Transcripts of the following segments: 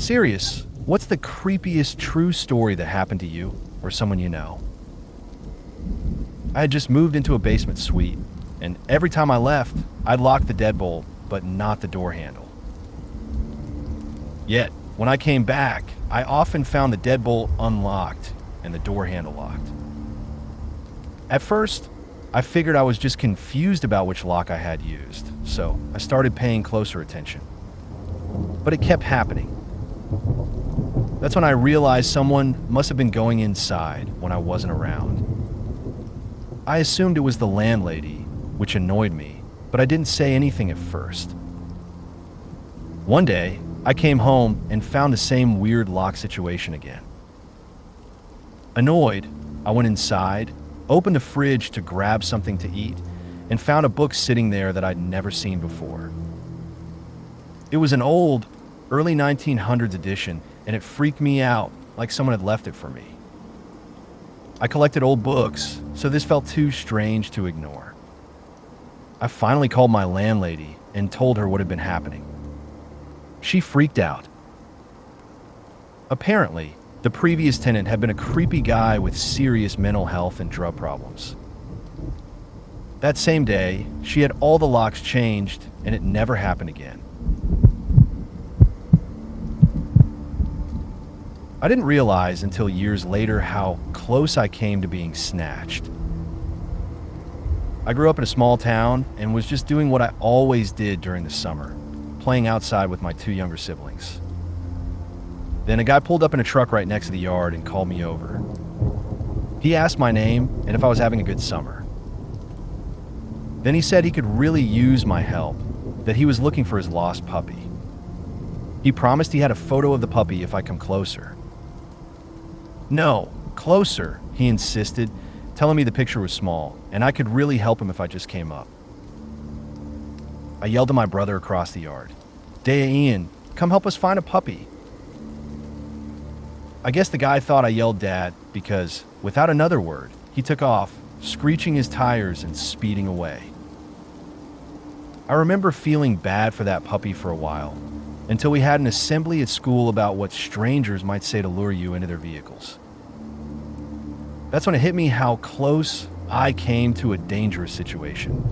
Serious, what's the creepiest true story that happened to you or someone you know? I had just moved into a basement suite, and every time I left, I'd lock the deadbolt, but not the door handle. Yet, when I came back, I often found the deadbolt unlocked and the door handle locked. At first, I figured I was just confused about which lock I had used, so I started paying closer attention. But it kept happening. That's when I realized someone must have been going inside when I wasn't around. I assumed it was the landlady, which annoyed me, but I didn't say anything at first. One day, I came home and found the same weird lock situation again. Annoyed, I went inside, opened the fridge to grab something to eat, and found a book sitting there that I'd never seen before. It was an old, early 1900s edition, and it freaked me out like someone had left it for me. I collected old books, so this felt too strange to ignore. I finally called my landlady and told her what had been happening. She freaked out. Apparently, the previous tenant had been a creepy guy with serious mental health and drug problems. That same day, she had all the locks changed, and it never happened again. I didn't realize until years later how close I came to being snatched. I grew up in a small town and was just doing what I always did during the summer, playing outside with my two younger siblings. Then a guy pulled up in a truck right next to the yard and called me over. He asked my name and if I was having a good summer. Then he said he could really use my help, that he was looking for his lost puppy. He promised he had a photo of the puppy if I come closer. No, closer, he insisted, telling me the picture was small and I could really help him if I just came up. I yelled to my brother across the yard, "Dea Ian, come help us find a puppy." I guess the guy thought I yelled Dad because, without another word, he took off, screeching his tires and speeding away. I remember feeling bad for that puppy for a while, until we had an assembly at school about what strangers might say to lure you into their vehicles. That's when it hit me how close I came to a dangerous situation.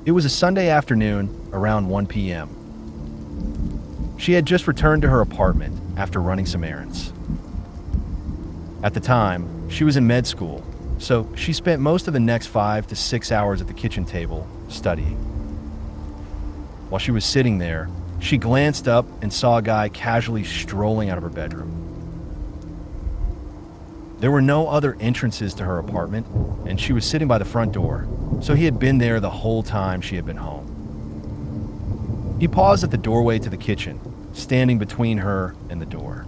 It was a Sunday afternoon around 1 p.m. She had just returned to her apartment after running some errands. At the time, she was in med school, so she spent most of the next 5 to 6 hours at the kitchen table studying. While she was sitting there, she glanced up and saw a guy casually strolling out of her bedroom. There were no other entrances to her apartment, and she was sitting by the front door, so he had been there the whole time she had been home. He paused at the doorway to the kitchen, standing between her and the door.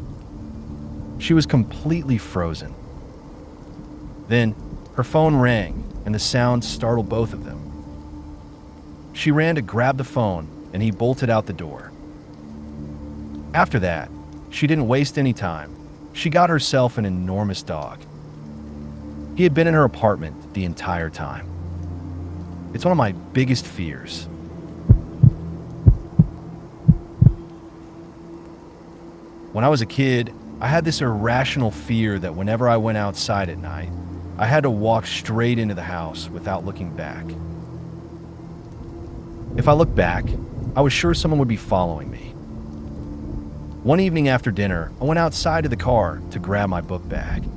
She was completely frozen. Then, her phone rang, and the sound startled both of them. She ran to grab the phone, and he bolted out the door. After that, she didn't waste any time. She got herself an enormous dog. He had been in her apartment the entire time. It's one of my biggest fears. When I was a kid, I had this irrational fear that whenever I went outside at night, I had to walk straight into the house without looking back. If I looked back, I was sure someone would be following me. One evening after dinner, I went outside to the car to grab my book bag.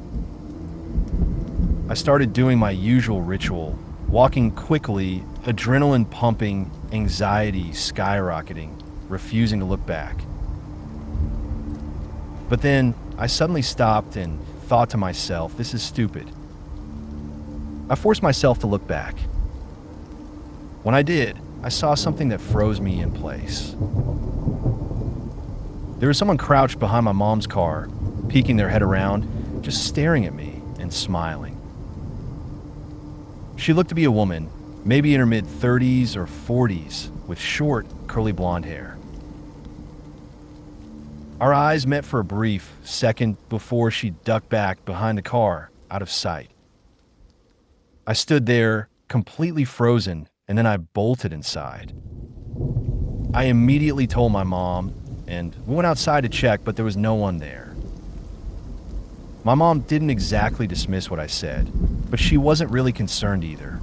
I started doing my usual ritual, walking quickly, adrenaline pumping, anxiety skyrocketing, refusing to look back. But then I suddenly stopped and thought to myself, this is stupid. I forced myself to look back. When I did, I saw something that froze me in place. There was someone crouched behind my mom's car, peeking their head around, just staring at me and smiling. She looked to be a woman, maybe in her mid-30s or 40s, with short, curly blonde hair. Our eyes met for a brief second before she ducked back behind the car, out of sight. I stood there, completely frozen, and then I bolted inside. I immediately told my mom, and we went outside to check, but there was no one there. My mom didn't exactly dismiss what I said, but she wasn't really concerned either.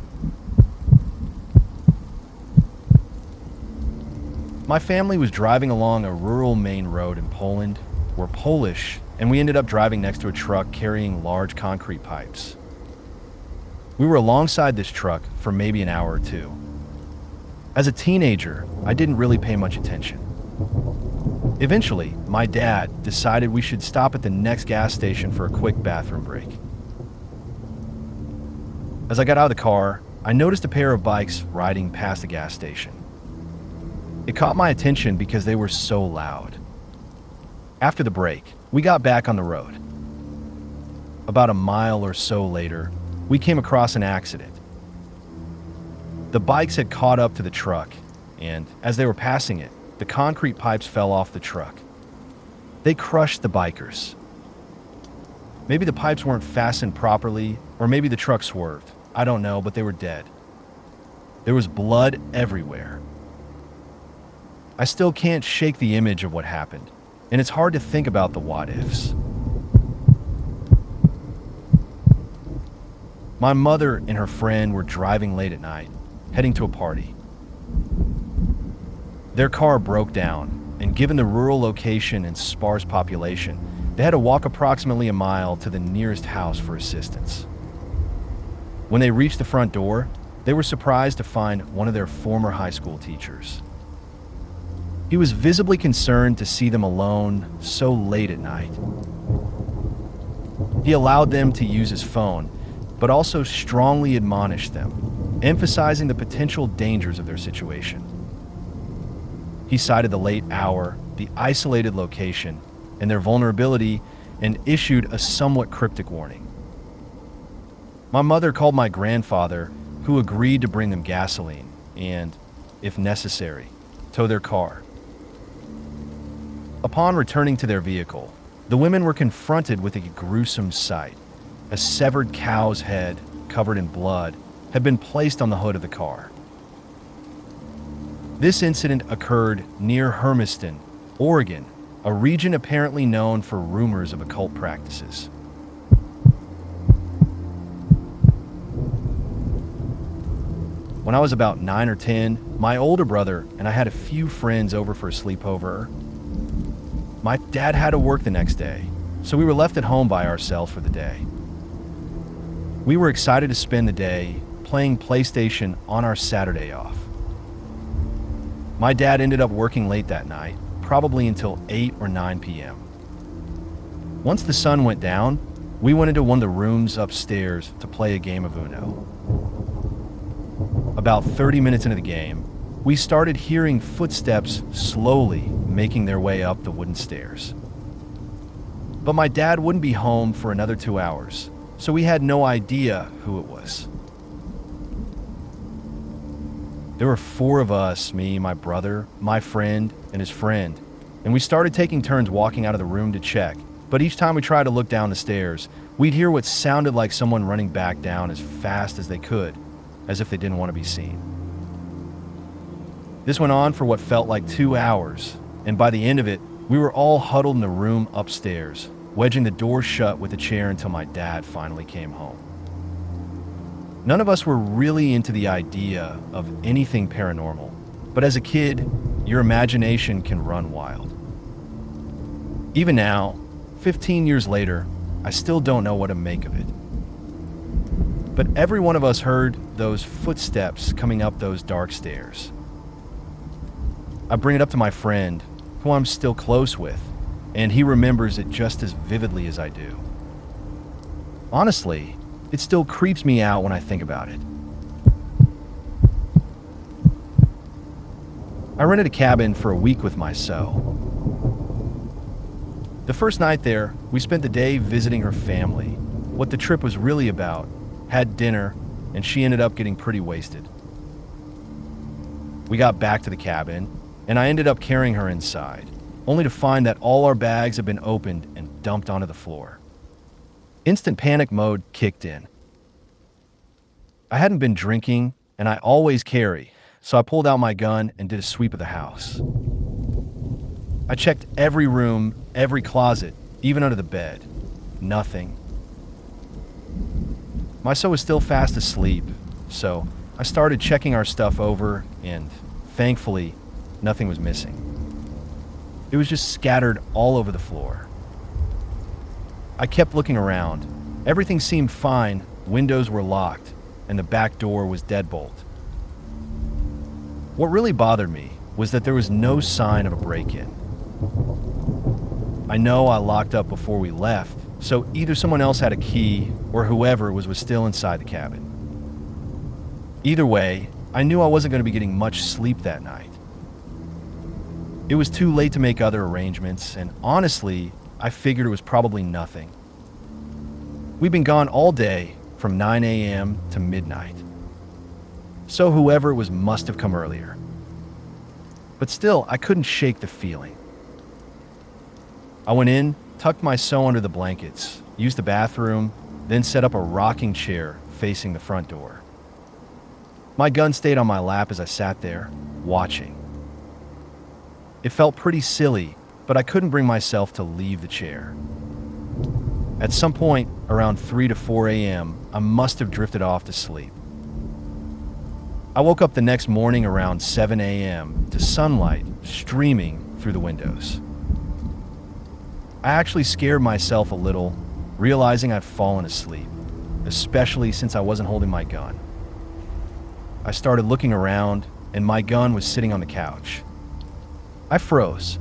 My family was driving along a rural main road in Poland. We're Polish, and we ended up driving next to a truck carrying large concrete pipes. We were alongside this truck for maybe an hour or two. As a teenager, I didn't really pay much attention. Eventually, my dad decided we should stop at the next gas station for a quick bathroom break. As I got out of the car, I noticed a pair of bikes riding past the gas station. It caught my attention because they were so loud. After the break, we got back on the road. About a mile or so later, we came across an accident. The bikes had caught up to the truck, and as they were passing it, the concrete pipes fell off the truck. They crushed the bikers. Maybe the pipes weren't fastened properly, or maybe the truck swerved. I don't know, but they were dead. There was blood everywhere. I still can't shake the image of what happened, and it's hard to think about the what-ifs. My mother and her friend were driving late at night, heading to a party. Their car broke down, and given the rural location and sparse population, they had to walk approximately a mile to the nearest house for assistance. When they reached the front door, they were surprised to find one of their former high school teachers. He was visibly concerned to see them alone so late at night. He allowed them to use his phone, but also strongly admonished them, emphasizing the potential dangers of their situation. He cited the late hour, the isolated location, and their vulnerability, and issued a somewhat cryptic warning. My mother called my grandfather, who agreed to bring them gasoline and, if necessary, tow their car. Upon returning to their vehicle, the women were confronted with a gruesome sight. A severed cow's head, covered in blood, had been placed on the hood of the car. This incident occurred near Hermiston, Oregon, a region apparently known for rumors of occult practices. When I was about 9 or 10, my older brother and I had a few friends over for a sleepover. My dad had to work the next day, so we were left at home by ourselves for the day. We were excited to spend the day playing PlayStation on our Saturday off. My dad ended up working late that night, probably until 8 or 9 p.m. Once the sun went down, we went into one of the rooms upstairs to play a game of Uno. About 30 minutes into the game, we started hearing footsteps slowly making their way up the wooden stairs. But my dad wouldn't be home for another 2 hours, so we had no idea who it was. There were 4 of us, me, my brother, my friend, and his friend, and we started taking turns walking out of the room to check, but each time we tried to look down the stairs, we'd hear what sounded like someone running back down as fast as they could, as if they didn't want to be seen. This went on for what felt like 2 hours, and by the end of it, we were all huddled in the room upstairs, wedging the door shut with a chair until my dad finally came home. None of us were really into the idea of anything paranormal, but as a kid, your imagination can run wild. Even now, 15 years later, I still don't know what to make of it. But every one of us heard those footsteps coming up those dark stairs. I bring it up to my friend, who I'm still close with, and he remembers it just as vividly as I do. Honestly, it still creeps me out when I think about it. I rented a cabin for a week with my sew. The first night there, we spent the day visiting her family, what the trip was really about, had dinner, and she ended up getting pretty wasted. We got back to the cabin, and I ended up carrying her inside, only to find that all our bags had been opened and dumped onto the floor. Instant panic mode kicked in. I hadn't been drinking, and I always carry, so I pulled out my gun and did a sweep of the house. I checked every room, every closet, even under the bed. Nothing. My son was still fast asleep, so I started checking our stuff over, and thankfully, nothing was missing. It was just scattered all over the floor. I kept looking around. Everything seemed fine, windows were locked, and the back door was deadbolt. What really bothered me was that there was no sign of a break-in. I know I locked up before we left, so either someone else had a key or whoever was still inside the cabin. Either way, I knew I wasn't going to be getting much sleep that night. It was too late to make other arrangements, and honestly, I figured it was probably nothing. We'd been gone all day from 9 a.m. to midnight. So whoever it was must have come earlier. But still, I couldn't shake the feeling. I went in, tucked my son under the blankets, used the bathroom, then set up a rocking chair facing the front door. My gun stayed on my lap as I sat there, watching. It felt pretty silly, but I couldn't bring myself to leave the chair. At some point, around 3 to 4 a.m., I must have drifted off to sleep. I woke up the next morning around 7 a.m. to sunlight streaming through the windows. I actually scared myself a little, realizing I'd fallen asleep, especially since I wasn't holding my gun. I started looking around, and my gun was sitting on the couch. I froze.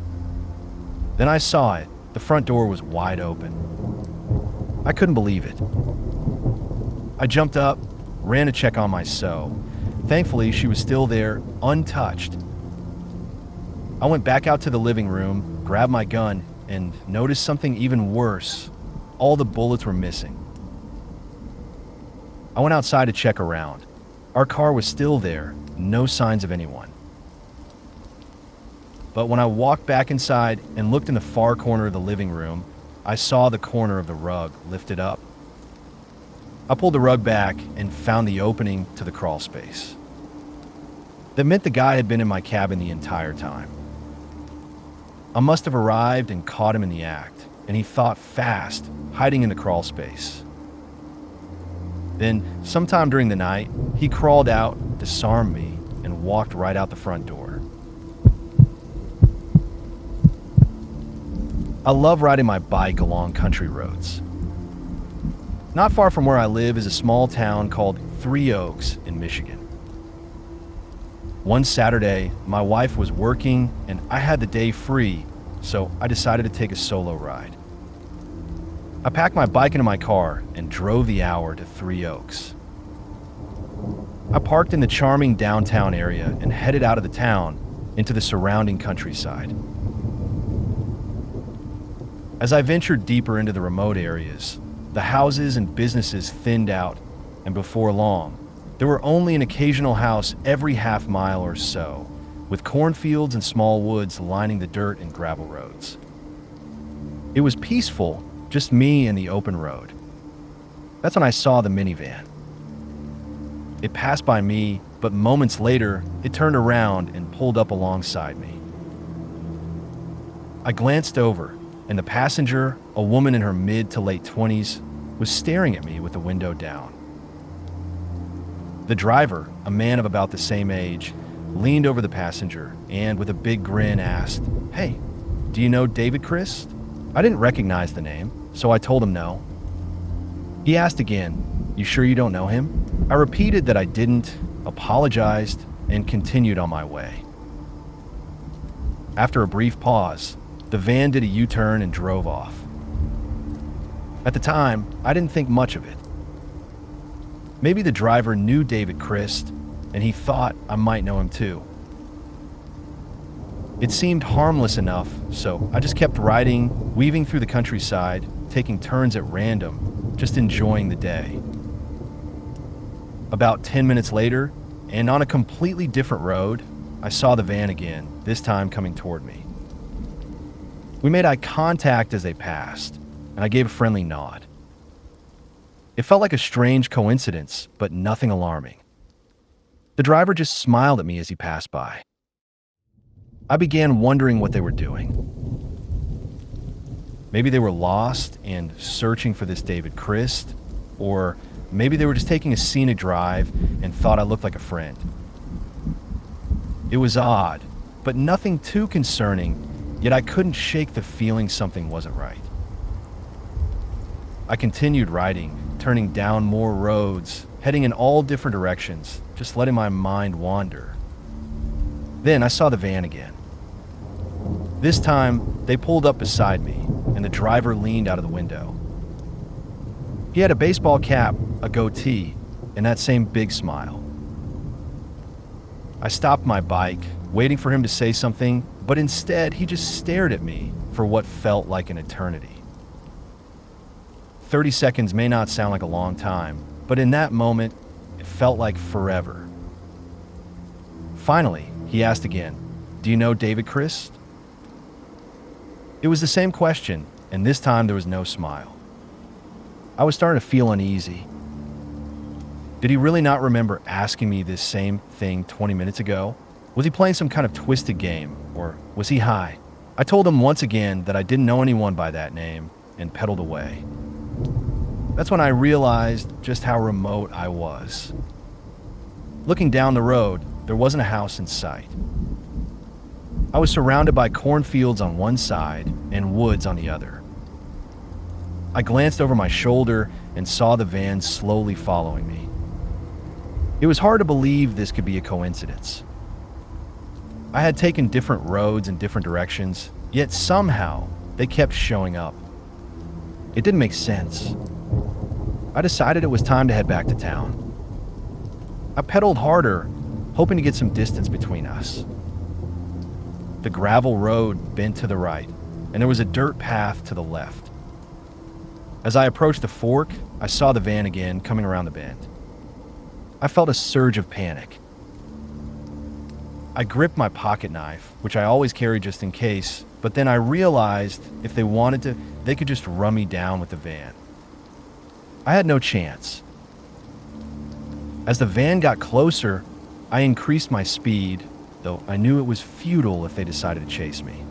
Then I saw it. The front door was wide open. I couldn't believe it. I jumped up, ran to check on my Zoe. Thankfully, she was still there, untouched. I went back out to the living room, grabbed my gun, and noticed something even worse. All the bullets were missing. I went outside to check around. Our car was still there, no signs of anyone. But when I walked back inside and looked in the far corner of the living room, I saw the corner of the rug lifted up. I pulled the rug back and found the opening to the crawl space. That meant the guy had been in my cabin the entire time. I must have arrived and caught him in the act, and he thought fast, hiding in the crawl space. Then, sometime during the night, he crawled out, disarmed me, and walked right out the front door. I love riding my bike along country roads. Not far from where I live is a small town called Three Oaks in Michigan. One Saturday, my wife was working and I had the day free, so I decided to take a solo ride. I packed my bike into my car and drove the hour to Three Oaks. I parked in the charming downtown area and headed out of the town into the surrounding countryside. As I ventured deeper into the remote areas, the houses and businesses thinned out, and before long, there were only an occasional house every half mile or so, with cornfields and small woods lining the dirt and gravel roads. It was peaceful, just me and the open road. That's when I saw the minivan. It passed by me, but moments later, it turned around and pulled up alongside me. I glanced over, and the passenger, a woman in her mid to late 20s, was staring at me with the window down. The driver, a man of about the same age, leaned over the passenger and, with a big grin, asked, "Hey, do you know David Christ?" I didn't recognize the name, so I told him no. He asked again, "You sure you don't know him?" I repeated that I didn't, apologized, and continued on my way. After a brief pause, the van did a U-turn and drove off. At the time, I didn't think much of it. Maybe the driver knew David Christ, and he thought I might know him too. It seemed harmless enough, so I just kept riding, weaving through the countryside, taking turns at random, just enjoying the day. About 10 minutes later, and on a completely different road, I saw the van again, this time coming toward me. We made eye contact as they passed, and I gave a friendly nod. It felt like a strange coincidence, but nothing alarming. The driver just smiled at me as he passed by. I began wondering what they were doing. Maybe they were lost and searching for this David Christ, or maybe they were just taking a scenic drive and thought I looked like a friend. It was odd, but nothing too concerning, yet I couldn't shake the feeling something wasn't right. I continued riding, turning down more roads, heading in all different directions, just letting my mind wander. Then I saw the van again. This time, they pulled up beside me, and the driver leaned out of the window. He had a baseball cap, a goatee, and that same big smile. I stopped my bike, waiting for him to say something, but instead he just stared at me for what felt like an eternity. 30 seconds may not sound like a long time, but in that moment, it felt like forever. Finally, he asked again, "Do you know David Christ?" It was the same question, and this time there was no smile. I was starting to feel uneasy. Did he really not remember asking me this same thing 20 minutes ago? Was he playing some kind of twisted game, or was he high? I told him once again that I didn't know anyone by that name and pedaled away. That's when I realized just how remote I was. Looking down the road, there wasn't a house in sight. I was surrounded by cornfields on one side and woods on the other. I glanced over my shoulder and saw the van slowly following me. It was hard to believe this could be a coincidence. I had taken different roads in different directions, yet somehow they kept showing up. It didn't make sense. I decided it was time to head back to town. I pedaled harder, hoping to get some distance between us. The gravel road bent to the right, and there was a dirt path to the left. As I approached the fork, I saw the van again coming around the bend. I felt a surge of panic. I gripped my pocket knife, which I always carry just in case, but then I realized if they wanted to, they could just run me down with the van. I had no chance. As the van got closer, I increased my speed, though I knew it was futile if they decided to chase me.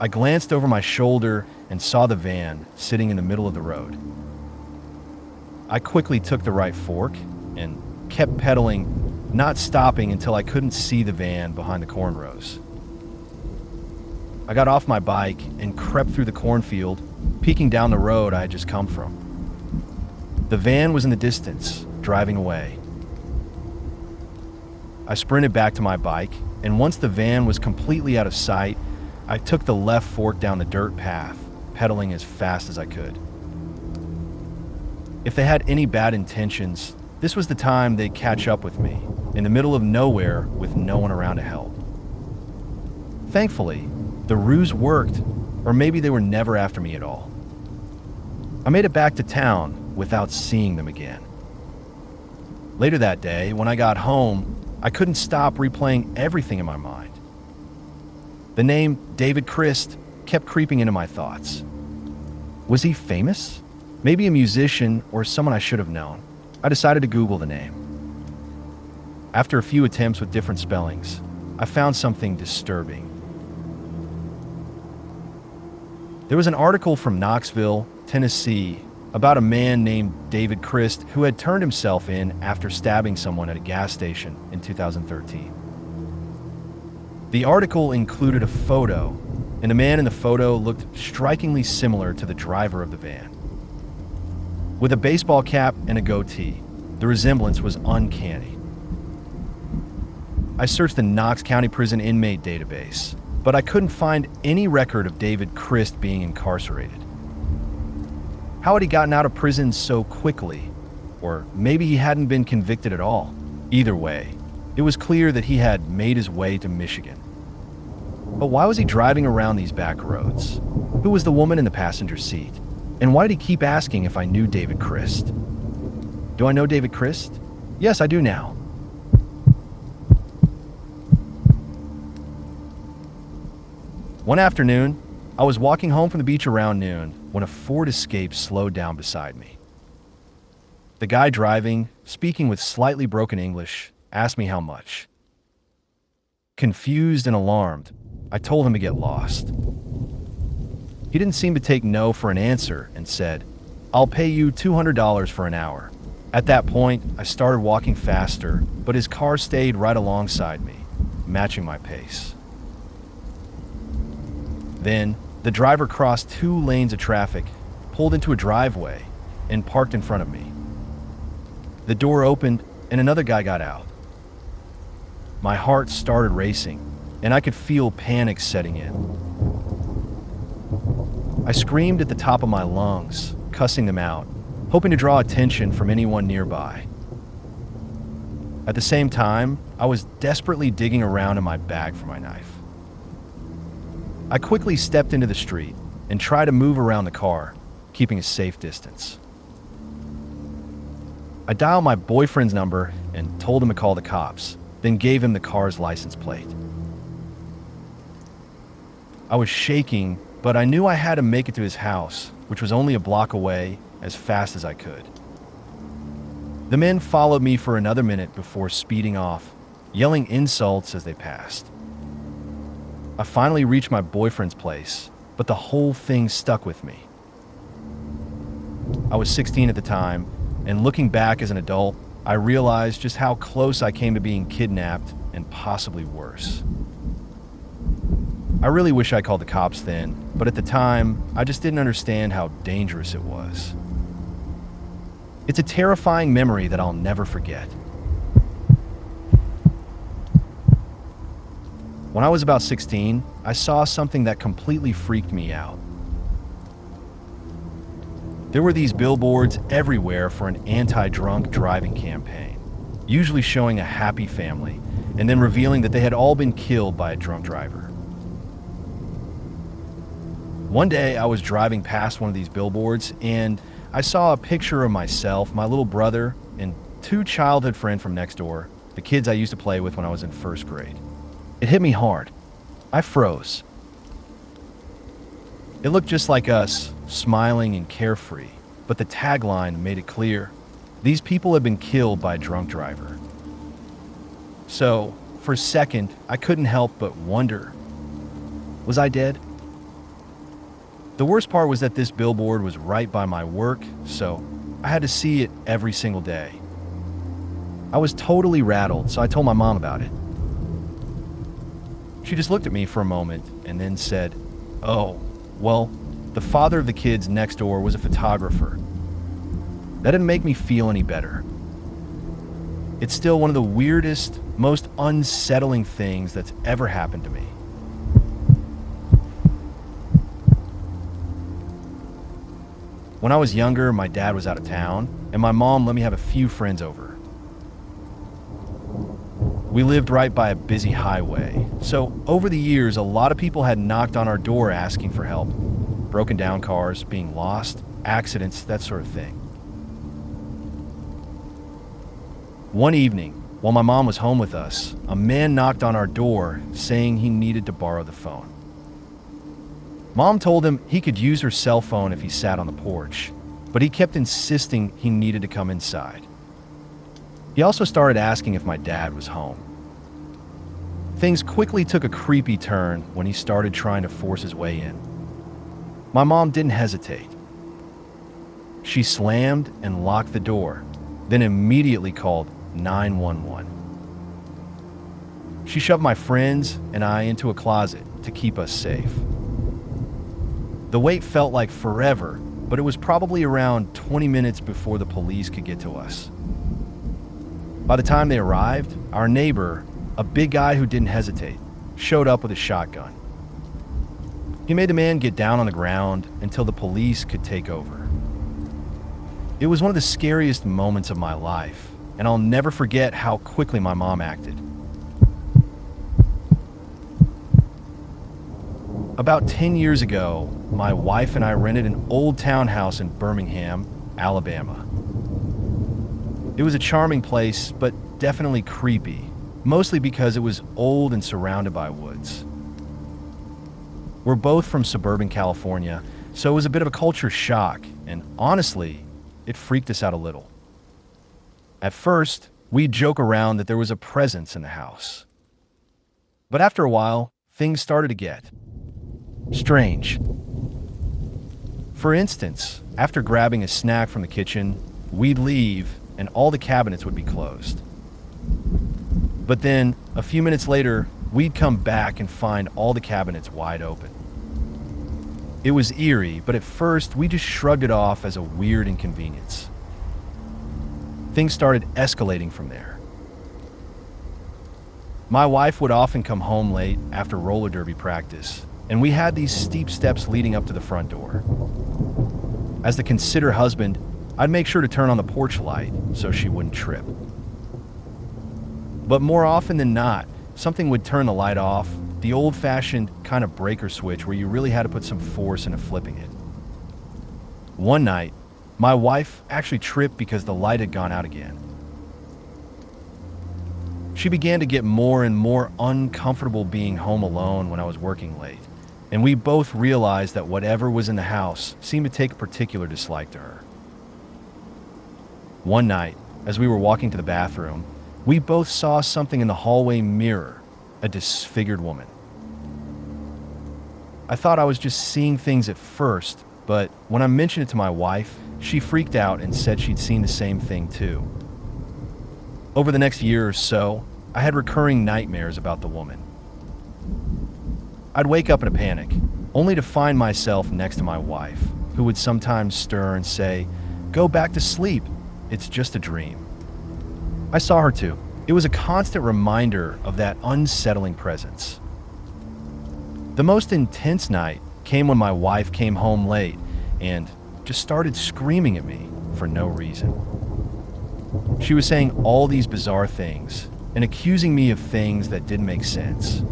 I glanced over my shoulder and saw the van sitting in the middle of the road. I quickly took the right fork and kept pedaling, not stopping until I couldn't see the van behind the corn rows. I got off my bike and crept through the cornfield, peeking down the road I had just come from. The van was in the distance, driving away. I sprinted back to my bike, and once the van was completely out of sight, I took the left fork down the dirt path, pedaling as fast as I could. If they had any bad intentions, this was the time they'd catch up with me, in the middle of nowhere with no one around to help. Thankfully, the ruse worked, or maybe they were never after me at all. I made it back to town without seeing them again. Later that day, when I got home, I couldn't stop replaying everything in my mind. The name David Christ kept creeping into my thoughts. Was he famous? Maybe a musician or someone I should have known. I decided to Google the name. After a few attempts with different spellings, I found something disturbing. There was an article from Knoxville, Tennessee, about a man named David Christ who had turned himself in after stabbing someone at a gas station in 2013. The article included a photo, and the man in the photo looked strikingly similar to the driver of the van. With a baseball cap and a goatee, the resemblance was uncanny. I searched the Knox County Prison inmate database, but I couldn't find any record of David Christ being incarcerated. How had he gotten out of prison so quickly? Or maybe he hadn't been convicted at all. Either way, it was clear that he had made his way to Michigan. But why was he driving around these back roads? Who was the woman in the passenger seat? And why did he keep asking if I knew David Christ? Do I know David Christ? Yes, I do now. One afternoon, I was walking home from the beach around noon when a Ford Escape slowed down beside me. The guy driving, speaking with slightly broken English, asked me how much. Confused and alarmed, I told him to get lost. He didn't seem to take no for an answer and said, "I'll pay you $200 for an hour." At that point, I started walking faster, but his car stayed right alongside me, matching my pace. Then, the driver crossed 2 lanes of traffic, pulled into a driveway, and parked in front of me. The door opened, and another guy got out. My heart started racing, and I could feel panic setting in. I screamed at the top of my lungs, cussing them out, hoping to draw attention from anyone nearby. At the same time, I was desperately digging around in my bag for my knife. I quickly stepped into the street and tried to move around the car, keeping a safe distance. I dialed my boyfriend's number and told him to call the cops, then gave him the car's license plate. I was shaking, but I knew I had to make it to his house, which was only a block away, as fast as I could. The men followed me for another minute before speeding off, yelling insults as they passed. I finally reached my boyfriend's place, but the whole thing stuck with me. I was 16 at the time, and looking back as an adult, I realized just how close I came to being kidnapped and possibly worse. I really wish I called the cops then, but at the time, I just didn't understand how dangerous it was. It's a terrifying memory that I'll never forget. When I was about 16, I saw something that completely freaked me out. There were these billboards everywhere for an anti-drunk driving campaign, usually showing a happy family, and then revealing that they had all been killed by a drunk driver. One day, I was driving past one of these billboards, and I saw a picture of myself, my little brother, and 2 childhood friends from next door, the kids I used to play with when I was in 1st grade. It hit me hard. I froze. It looked just like us, smiling and carefree, but the tagline made it clear. These people had been killed by a drunk driver. So, for a second, I couldn't help but wonder, was I dead? The worst part was that this billboard was right by my work, so I had to see it every single day. I was totally rattled, so I told my mom about it. She just looked at me for a moment and then said, "Oh, well, the father of the kids next door was a photographer." That didn't make me feel any better. It's still one of the weirdest, most unsettling things that's ever happened to me. When I was younger, my dad was out of town, and my mom let me have a few friends over. We lived right by a busy highway, so over the years, a lot of people had knocked on our door asking for help. Broken down cars, being lost, accidents, that sort of thing. One evening, while my mom was home with us, a man knocked on our door saying he needed to borrow the phone. Mom told him he could use her cell phone if he sat on the porch, but he kept insisting he needed to come inside. He also started asking if my dad was home. Things quickly took a creepy turn when he started trying to force his way in. My mom didn't hesitate. She slammed and locked the door, then immediately called 911. She shoved my friends and I into a closet to keep us safe. The wait felt like forever, but it was probably around 20 minutes before the police could get to us. By the time they arrived, our neighbor, a big guy who didn't hesitate, showed up with a shotgun. He made the man get down on the ground until the police could take over. It was one of the scariest moments of my life, and I'll never forget how quickly my mom acted. About 10 years ago, my wife and I rented an old townhouse in Birmingham, Alabama. It was a charming place, but definitely creepy, mostly because it was old and surrounded by woods. We're both from suburban California, so it was a bit of a culture shock, and honestly, it freaked us out a little. At first, we'd joke around that there was a presence in the house. But after a while, things started to get strange. For instance, after grabbing a snack from the kitchen, we'd leave and all the cabinets would be closed. But then, a few minutes later, we'd come back and find all the cabinets wide open. It was eerie, but at first we just shrugged it off as a weird inconvenience. Things started escalating from there. My wife would often come home late after roller derby practice, and we had these steep steps leading up to the front door. As the considerate husband, I'd make sure to turn on the porch light so she wouldn't trip. But more often than not, something would turn the light off, the old-fashioned kind of breaker switch where you really had to put some force into flipping it. One night, my wife actually tripped because the light had gone out again. She began to get more and more uncomfortable being home alone when I was working late, and we both realized that whatever was in the house seemed to take a particular dislike to her. One night, as we were walking to the bathroom, we both saw something in the hallway mirror, a disfigured woman. I thought I was just seeing things at first, but when I mentioned it to my wife, she freaked out and said she'd seen the same thing too. Over the next year or so, I had recurring nightmares about the woman. I'd wake up in a panic, only to find myself next to my wife, who would sometimes stir and say, "Go back to sleep, it's just a dream." I saw her too. It was a constant reminder of that unsettling presence. The most intense night came when my wife came home late and just started screaming at me for no reason. She was saying all these bizarre things and accusing me of things that didn't make sense.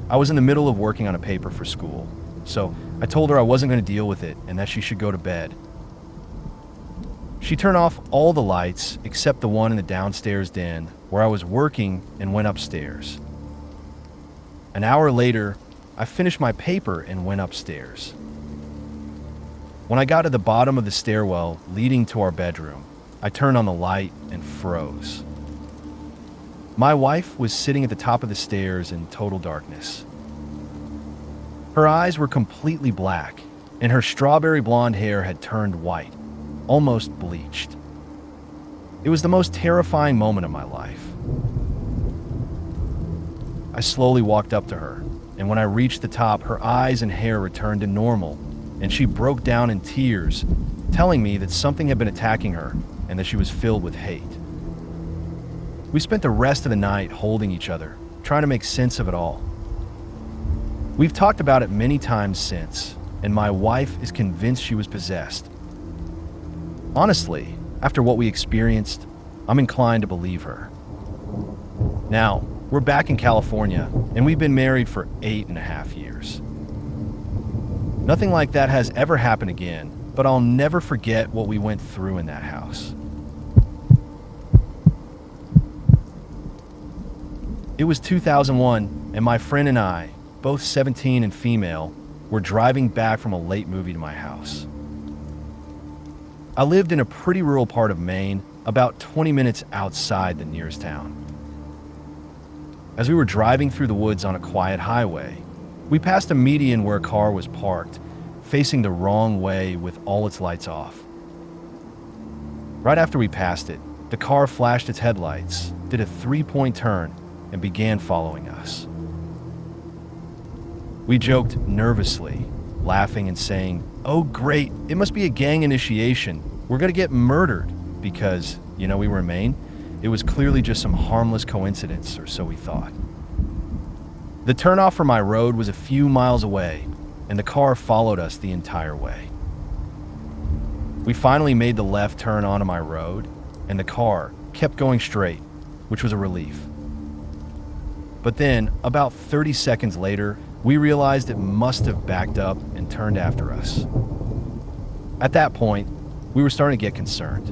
I was in the middle of working on a paper for school, so I told her I wasn't going to deal with it and that she should go to bed. She turned off all the lights except the one in the downstairs den where I was working and went upstairs. An hour later, I finished my paper and went upstairs. When I got to the bottom of the stairwell leading to our bedroom, I turned on the light and froze. My wife was sitting at the top of the stairs in total darkness. Her eyes were completely black, and her strawberry blonde hair had turned white, almost bleached. It was the most terrifying moment of my life. I slowly walked up to her, and when I reached the top, her eyes and hair returned to normal, and she broke down in tears, telling me that something had been attacking her and that she was filled with hate. We spent the rest of the night holding each other, trying to make sense of it all. We've talked about it many times since, and my wife is convinced she was possessed. Honestly, after what we experienced, I'm inclined to believe her. Now, we're back in California, and we've been married for 8.5 years. Nothing like that has ever happened again, but I'll never forget what we went through in that house. It was 2001, and my friend and I, both 17 and female, were driving back from a late movie to my house. I lived in a pretty rural part of Maine, about 20 minutes outside the nearest town. As we were driving through the woods on a quiet highway, we passed a median where a car was parked, facing the wrong way with all its lights off. Right after we passed it, the car flashed its headlights, did a 3-point turn, and began following us. We joked nervously, laughing and saying, "Oh great, it must be a gang initiation. We're gonna get murdered," because, we were in Maine. It was clearly just some harmless coincidence, or so we thought. The turnoff from my road was a few miles away, and the car followed us the entire way. We finally made the left turn onto my road, and the car kept going straight, which was a relief. But then, about 30 seconds later, we realized it must have backed up and turned after us. At that point, we were starting to get concerned.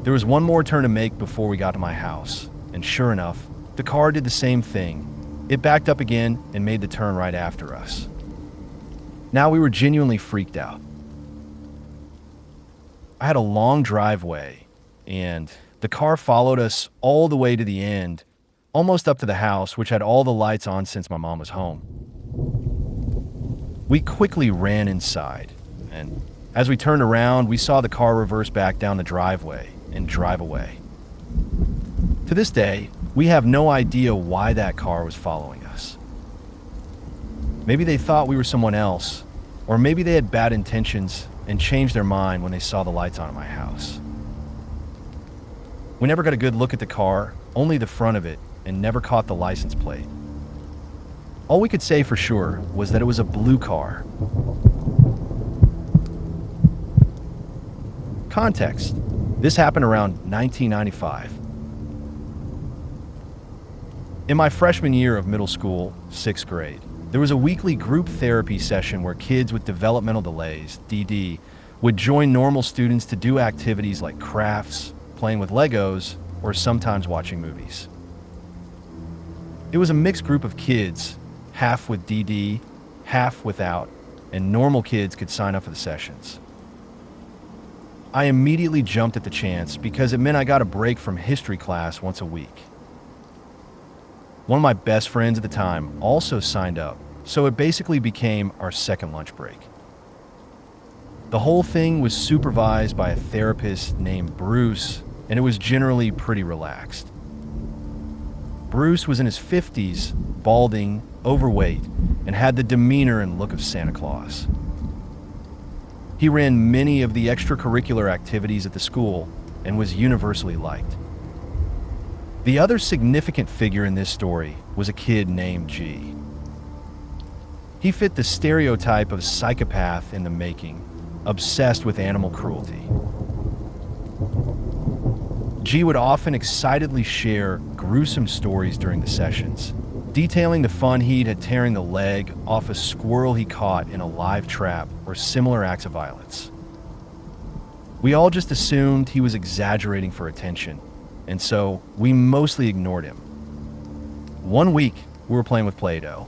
There was one more turn to make before we got to my house, and sure enough, the car did the same thing. It backed up again and made the turn right after us. Now we were genuinely freaked out. I had a long driveway, and the car followed us all the way to the end, almost up to the house, which had all the lights on since my mom was home. We quickly ran inside, and as we turned around, we saw the car reverse back down the driveway and drive away. To this day, we have no idea why that car was following us. Maybe they thought we were someone else, or maybe they had bad intentions and changed their mind when they saw the lights on at my house. We never got a good look at the car, only the front of it, and never caught the license plate. All we could say for sure was that it was a blue car. Context: this happened around 1995. In my freshman year of middle school, 6th grade, there was a weekly group therapy session where kids with developmental delays, DD, would join normal students to do activities like crafts, playing with Legos, or sometimes watching movies. It was a mixed group of kids, half with DD, half without, and normal kids could sign up for the sessions. I immediately jumped at the chance because it meant I got a break from history class once a week. One of my best friends at the time also signed up, so it basically became our second lunch break. The whole thing was supervised by a therapist named Bruce, and it was generally pretty relaxed. Bruce was in his 50s, balding, overweight, and had the demeanor and look of Santa Claus. He ran many of the extracurricular activities at the school and was universally liked. The other significant figure in this story was a kid named G. He fit the stereotype of psychopath in the making, obsessed with animal cruelty. G would often excitedly share gruesome stories during the sessions, detailing the fun he'd had tearing the leg off a squirrel he caught in a live trap or similar acts of violence. We all just assumed he was exaggerating for attention, and so we mostly ignored him. One week, we were playing with Play-Doh.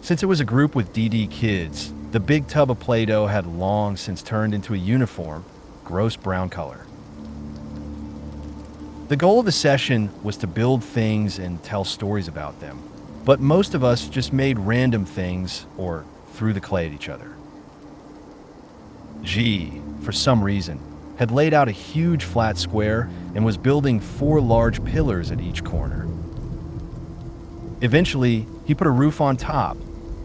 Since it was a group with DD kids, the big tub of Play-Doh had long since turned into a uniform, gross brown color. The goal of the session was to build things and tell stories about them, but most of us just made random things or threw the clay at each other. G, for some reason, had laid out a huge flat square and was building 4 large pillars at each corner. Eventually, he put a roof on top,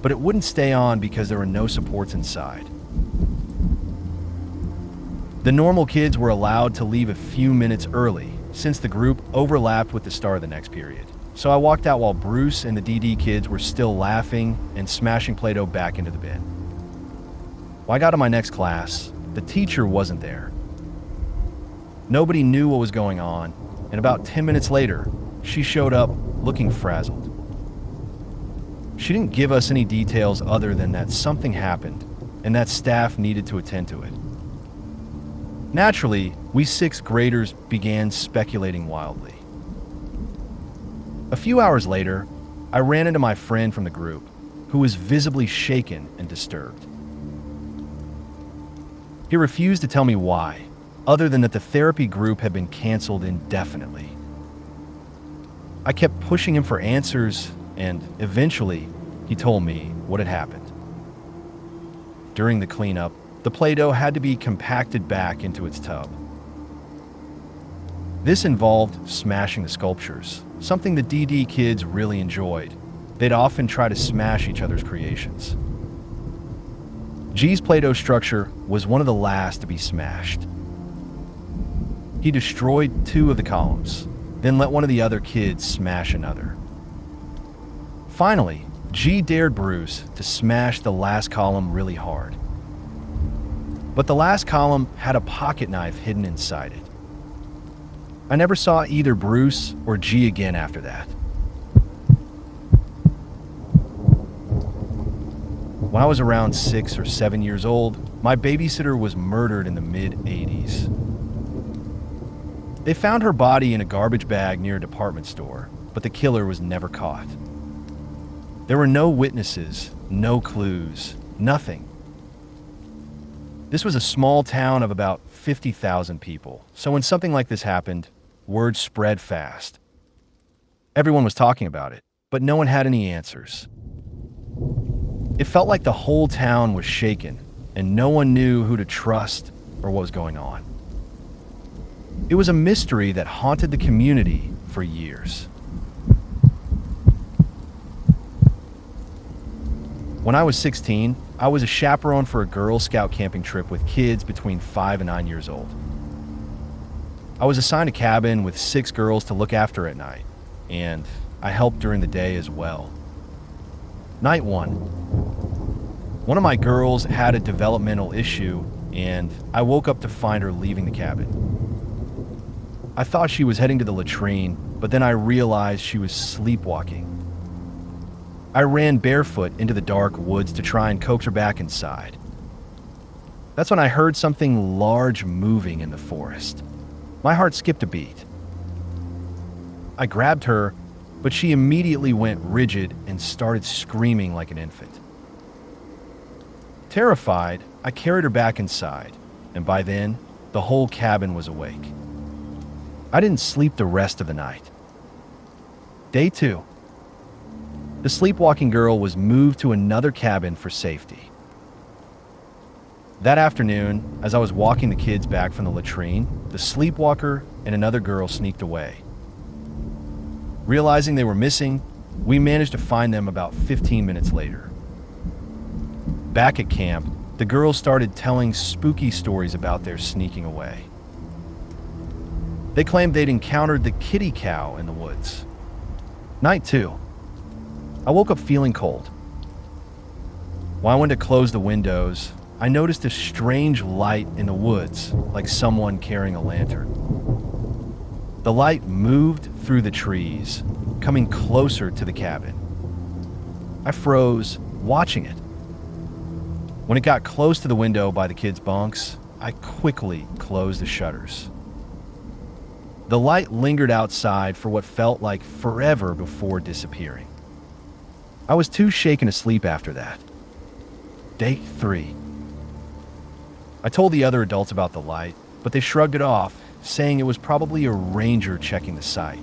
but it wouldn't stay on because there were no supports inside. The normal kids were allowed to leave a few minutes early, since the group overlapped with the start of the next period. So I walked out while Bruce and the DD kids were still laughing and smashing Play-Doh back into the bin. When I got to my next class, the teacher wasn't there. Nobody knew what was going on, and about 10 minutes later, she showed up looking frazzled. She didn't give us any details other than that something happened and that staff needed to attend to it. Naturally, we 6th graders began speculating wildly. A few hours later, I ran into my friend from the group, who was visibly shaken and disturbed. He refused to tell me why, other than that the therapy group had been canceled indefinitely. I kept pushing him for answers, and eventually, he told me what had happened. During the cleanup, the Play-Doh had to be compacted back into its tub. This involved smashing the sculptures, something the DD kids really enjoyed. They'd often try to smash each other's creations. G's Play-Doh structure was one of the last to be smashed. He destroyed 2 of the columns, then let one of the other kids smash another. Finally, G dared Bruce to smash the last column really hard. But the last column had a pocket knife hidden inside it. I never saw either Bruce or G again after that. When I was around 6 or 7 years old, my babysitter was murdered in the mid-'80s. They found her body in a garbage bag near a department store, but the killer was never caught. There were no witnesses, no clues, nothing. This was a small town of about 50,000 people, so when something like this happened, word spread fast. Everyone was talking about it, but no one had any answers. It felt like the whole town was shaken, and no one knew who to trust or what was going on. It was a mystery that haunted the community for years. When I was 16, I was a chaperone for a Girl Scout camping trip with kids between 5 and 9 years old. I was assigned a cabin with 6 girls to look after at night, and I helped during the day as well. Night 1. One of my girls had a developmental issue, and I woke up to find her leaving the cabin. I thought she was heading to the latrine, but then I realized she was sleepwalking. I ran barefoot into the dark woods to try and coax her back inside. That's when I heard something large moving in the forest. My heart skipped a beat. I grabbed her, but she immediately went rigid and started screaming like an infant. Terrified, I carried her back inside, and by then, the whole cabin was awake. I didn't sleep the rest of the night. Day 2. The sleepwalking girl was moved to another cabin for safety. That afternoon, as I was walking the kids back from the latrine, the sleepwalker and another girl sneaked away. Realizing they were missing, we managed to find them about 15 minutes later. Back at camp, the girls started telling spooky stories about their sneaking away. They claimed they'd encountered the kitty cow in the woods. Night 2. I woke up feeling cold. When I went to close the windows, I noticed a strange light in the woods, like someone carrying a lantern. The light moved through the trees, coming closer to the cabin. I froze, watching it. When it got close to the window by the kids' bunks, I quickly closed the shutters. The light lingered outside for what felt like forever before disappearing. I was too shaken to sleep after that. Day 3. I told the other adults about the light, but they shrugged it off, saying it was probably a ranger checking the site.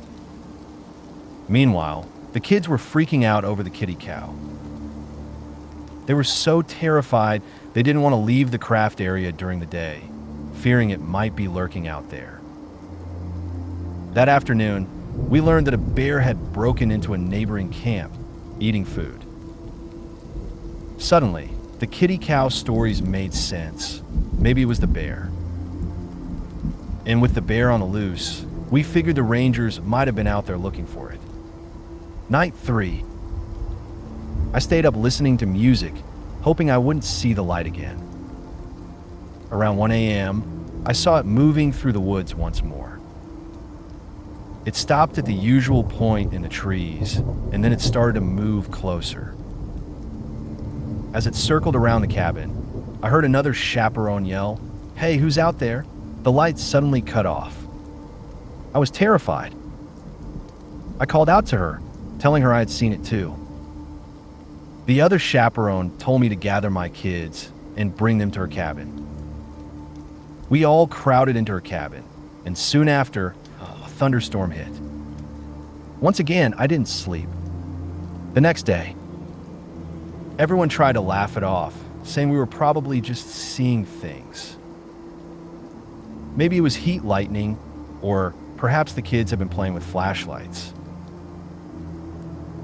Meanwhile, the kids were freaking out over the kitty cow. They were so terrified they didn't want to leave the craft area during the day, fearing it might be lurking out there. That afternoon, we learned that a bear had broken into a neighboring camp, eating food. Suddenly, the kitty cow stories made sense. Maybe it was the bear. And with the bear on the loose, we figured the rangers might have been out there looking for it. Night 3. I stayed up listening to music, hoping I wouldn't see the light again. Around 1 a.m., I saw it moving through the woods once more. It stopped at the usual point in the trees, and then it started to move closer. As it circled around the cabin, I heard another chaperone yell, "Hey, who's out there?" The light suddenly cut off. I was terrified. I called out to her, telling her I had seen it too. The other chaperone told me to gather my kids and bring them to her cabin. We all crowded into her cabin, and soon after, a thunderstorm hit. Once again, I didn't sleep. The next day, everyone tried to laugh it off, saying we were probably just seeing things. Maybe it was heat lightning, or perhaps the kids had been playing with flashlights.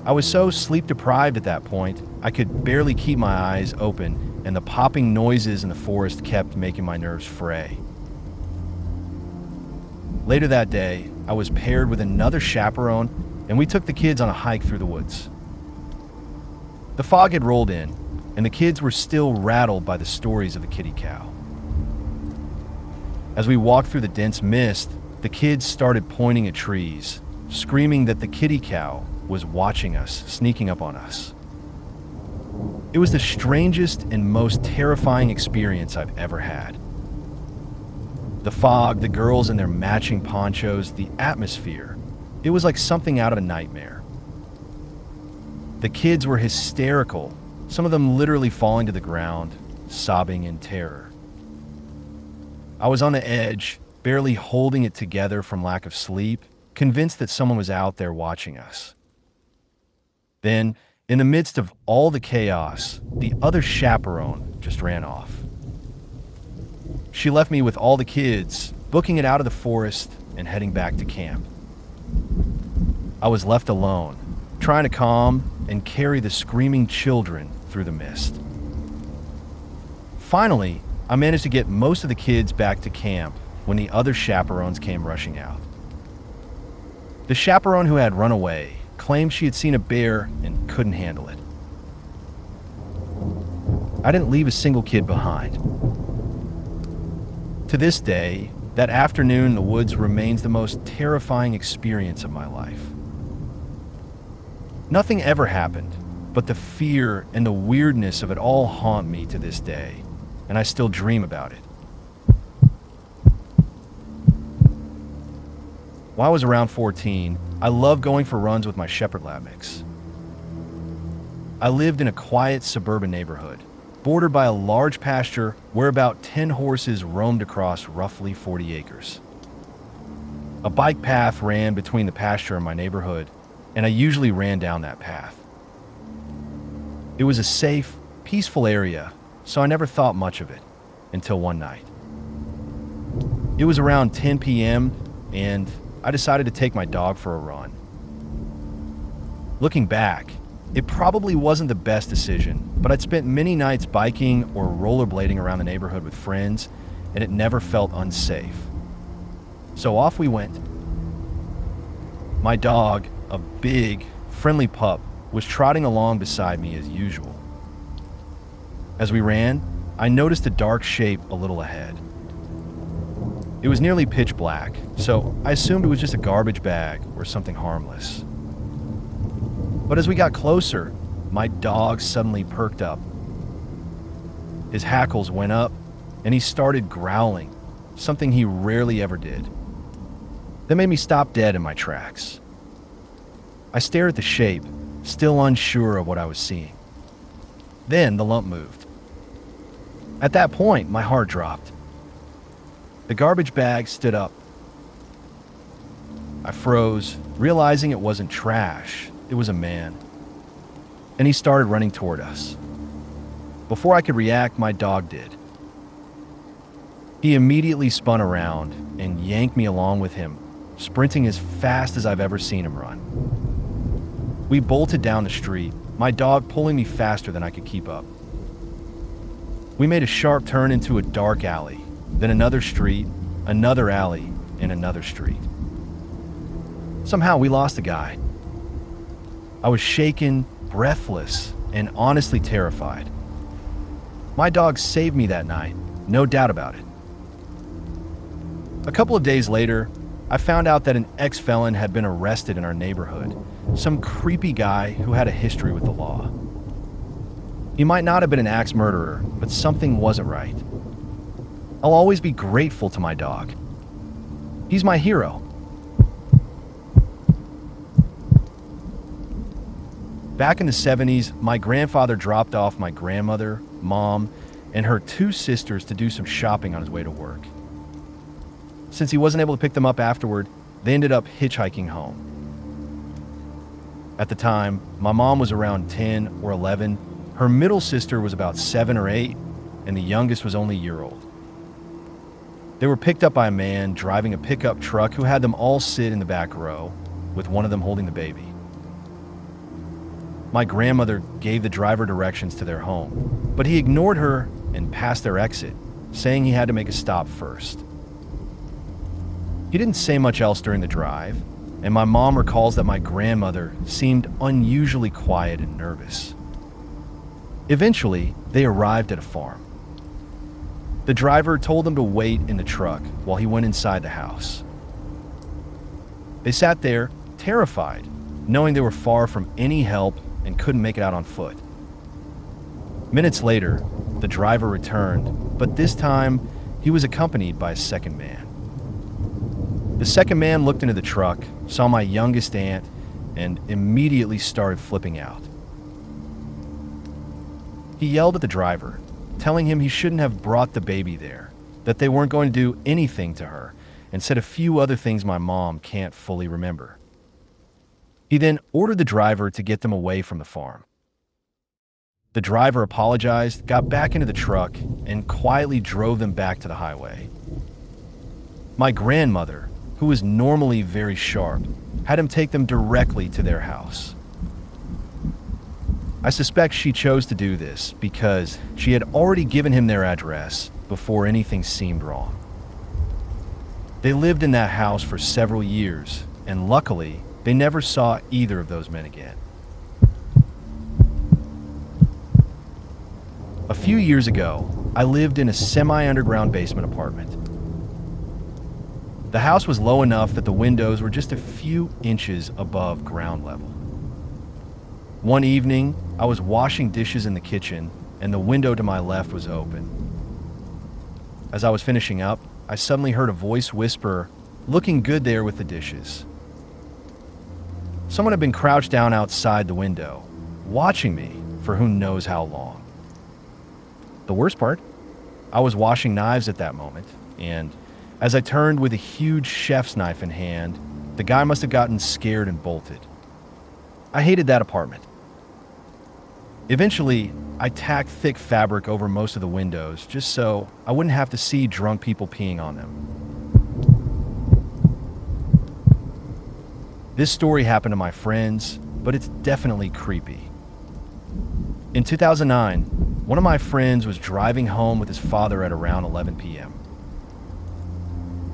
I was so sleep deprived at that point, I could barely keep my eyes open, and the popping noises in the forest kept making my nerves fray. Later that day, I was paired with another chaperone, and we took the kids on a hike through the woods. The fog had rolled in, and the kids were still rattled by the stories of the kitty cow. As we walked through the dense mist, the kids started pointing at trees, screaming that the kitty cow was watching us, sneaking up on us. It was the strangest and most terrifying experience I've ever had. The fog, the girls in their matching ponchos, the atmosphere, it was like something out of a nightmare. The kids were hysterical, some of them literally falling to the ground, sobbing in terror. I was on the edge, barely holding it together from lack of sleep, convinced that someone was out there watching us. Then, in the midst of all the chaos, the other chaperone just ran off. She left me with all the kids, booking it out of the forest and heading back to camp. I was left alone, trying to calm and carry the screaming children through the mist. Finally, I managed to get most of the kids back to camp when the other chaperones came rushing out. The chaperone who had run away claimed she had seen a bear and couldn't handle it. I didn't leave a single kid behind. To this day, that afternoon in the woods remains the most terrifying experience of my life. Nothing ever happened, but the fear and the weirdness of it all haunt me to this day, and I still dream about it. While I was around 14, I loved going for runs with my Shepherd Lab mix. I lived in a quiet suburban neighborhood, bordered by a large pasture where about 10 horses roamed across roughly 40 acres. A bike path ran between the pasture and my neighborhood, and I usually ran down that path. It was a safe, peaceful area, so I never thought much of it until one night. It was around 10 p.m., and I decided to take my dog for a run. Looking back, it probably wasn't the best decision, but I'd spent many nights biking or rollerblading around the neighborhood with friends, and it never felt unsafe. So off we went. My dog, a big, friendly pup, was trotting along beside me as usual. As we ran, I noticed a dark shape a little ahead. It was nearly pitch black, so I assumed it was just a garbage bag or something harmless. But as we got closer, my dog suddenly perked up. His hackles went up, and he started growling, something he rarely ever did. That made me stop dead in my tracks. I stared at the shape, still unsure of what I was seeing. Then the lump moved. At that point, my heart dropped. The garbage bag stood up. I froze, realizing it wasn't trash, it was a man. And he started running toward us. Before I could react, my dog did. He immediately spun around and yanked me along with him, sprinting as fast as I've ever seen him run. We bolted down the street, my dog pulling me faster than I could keep up. We made a sharp turn into a dark alley, then another street, another alley, and another street. Somehow we lost the guy. I was shaken, breathless, and honestly terrified. My dog saved me that night, no doubt about it. A couple of days later, I found out that an ex-felon had been arrested in our neighborhood, some creepy guy who had a history with the law. He might not have been an axe murderer, but something wasn't right. I'll always be grateful to my dog. He's my hero. Back in the 70s, my grandfather dropped off my grandmother, mom, and her 2 sisters to do some shopping on his way to work. Since he wasn't able to pick them up afterward, they ended up hitchhiking home. At the time, my mom was around 10 or 11, her middle sister was about 7 or 8, and the youngest was only a year old. They were picked up by a man driving a pickup truck who had them all sit in the back row, with one of them holding the baby. My grandmother gave the driver directions to their home, but he ignored her and passed their exit, saying he had to make a stop first. He didn't say much else during the drive, and my mom recalls that my grandmother seemed unusually quiet and nervous. Eventually, they arrived at a farm. The driver told them to wait in the truck while he went inside the house. They sat there, terrified, knowing they were far from any help and couldn't make it out on foot. Minutes later, the driver returned, but this time he was accompanied by a second man. The second man looked into the truck, saw my youngest aunt, and immediately started flipping out. He yelled at the driver, telling him he shouldn't have brought the baby there, that they weren't going to do anything to her, and said a few other things my mom can't fully remember. He then ordered the driver to get them away from the farm. The driver apologized, got back into the truck, and quietly drove them back to the highway. My grandmother, who was normally very sharp, had him take them directly to their house. I suspect she chose to do this because she had already given him their address before anything seemed wrong. They lived in that house for several years, and luckily, they never saw either of those men again. A few years ago, I lived in a semi-underground basement apartment. The house was low enough that the windows were just a few inches above ground level. One evening, I was washing dishes in the kitchen, and the window to my left was open. As I was finishing up, I suddenly heard a voice whisper, "Looking good there with the dishes." Someone had been crouched down outside the window, watching me for who knows how long. The worst part? I was washing knives at that moment, and as I turned with a huge chef's knife in hand, the guy must have gotten scared and bolted. I hated that apartment. Eventually, I tacked thick fabric over most of the windows just so I wouldn't have to see drunk people peeing on them. This story happened to my friends, but it's definitely creepy. In 2009, one of my friends was driving home with his father at around 11 p.m.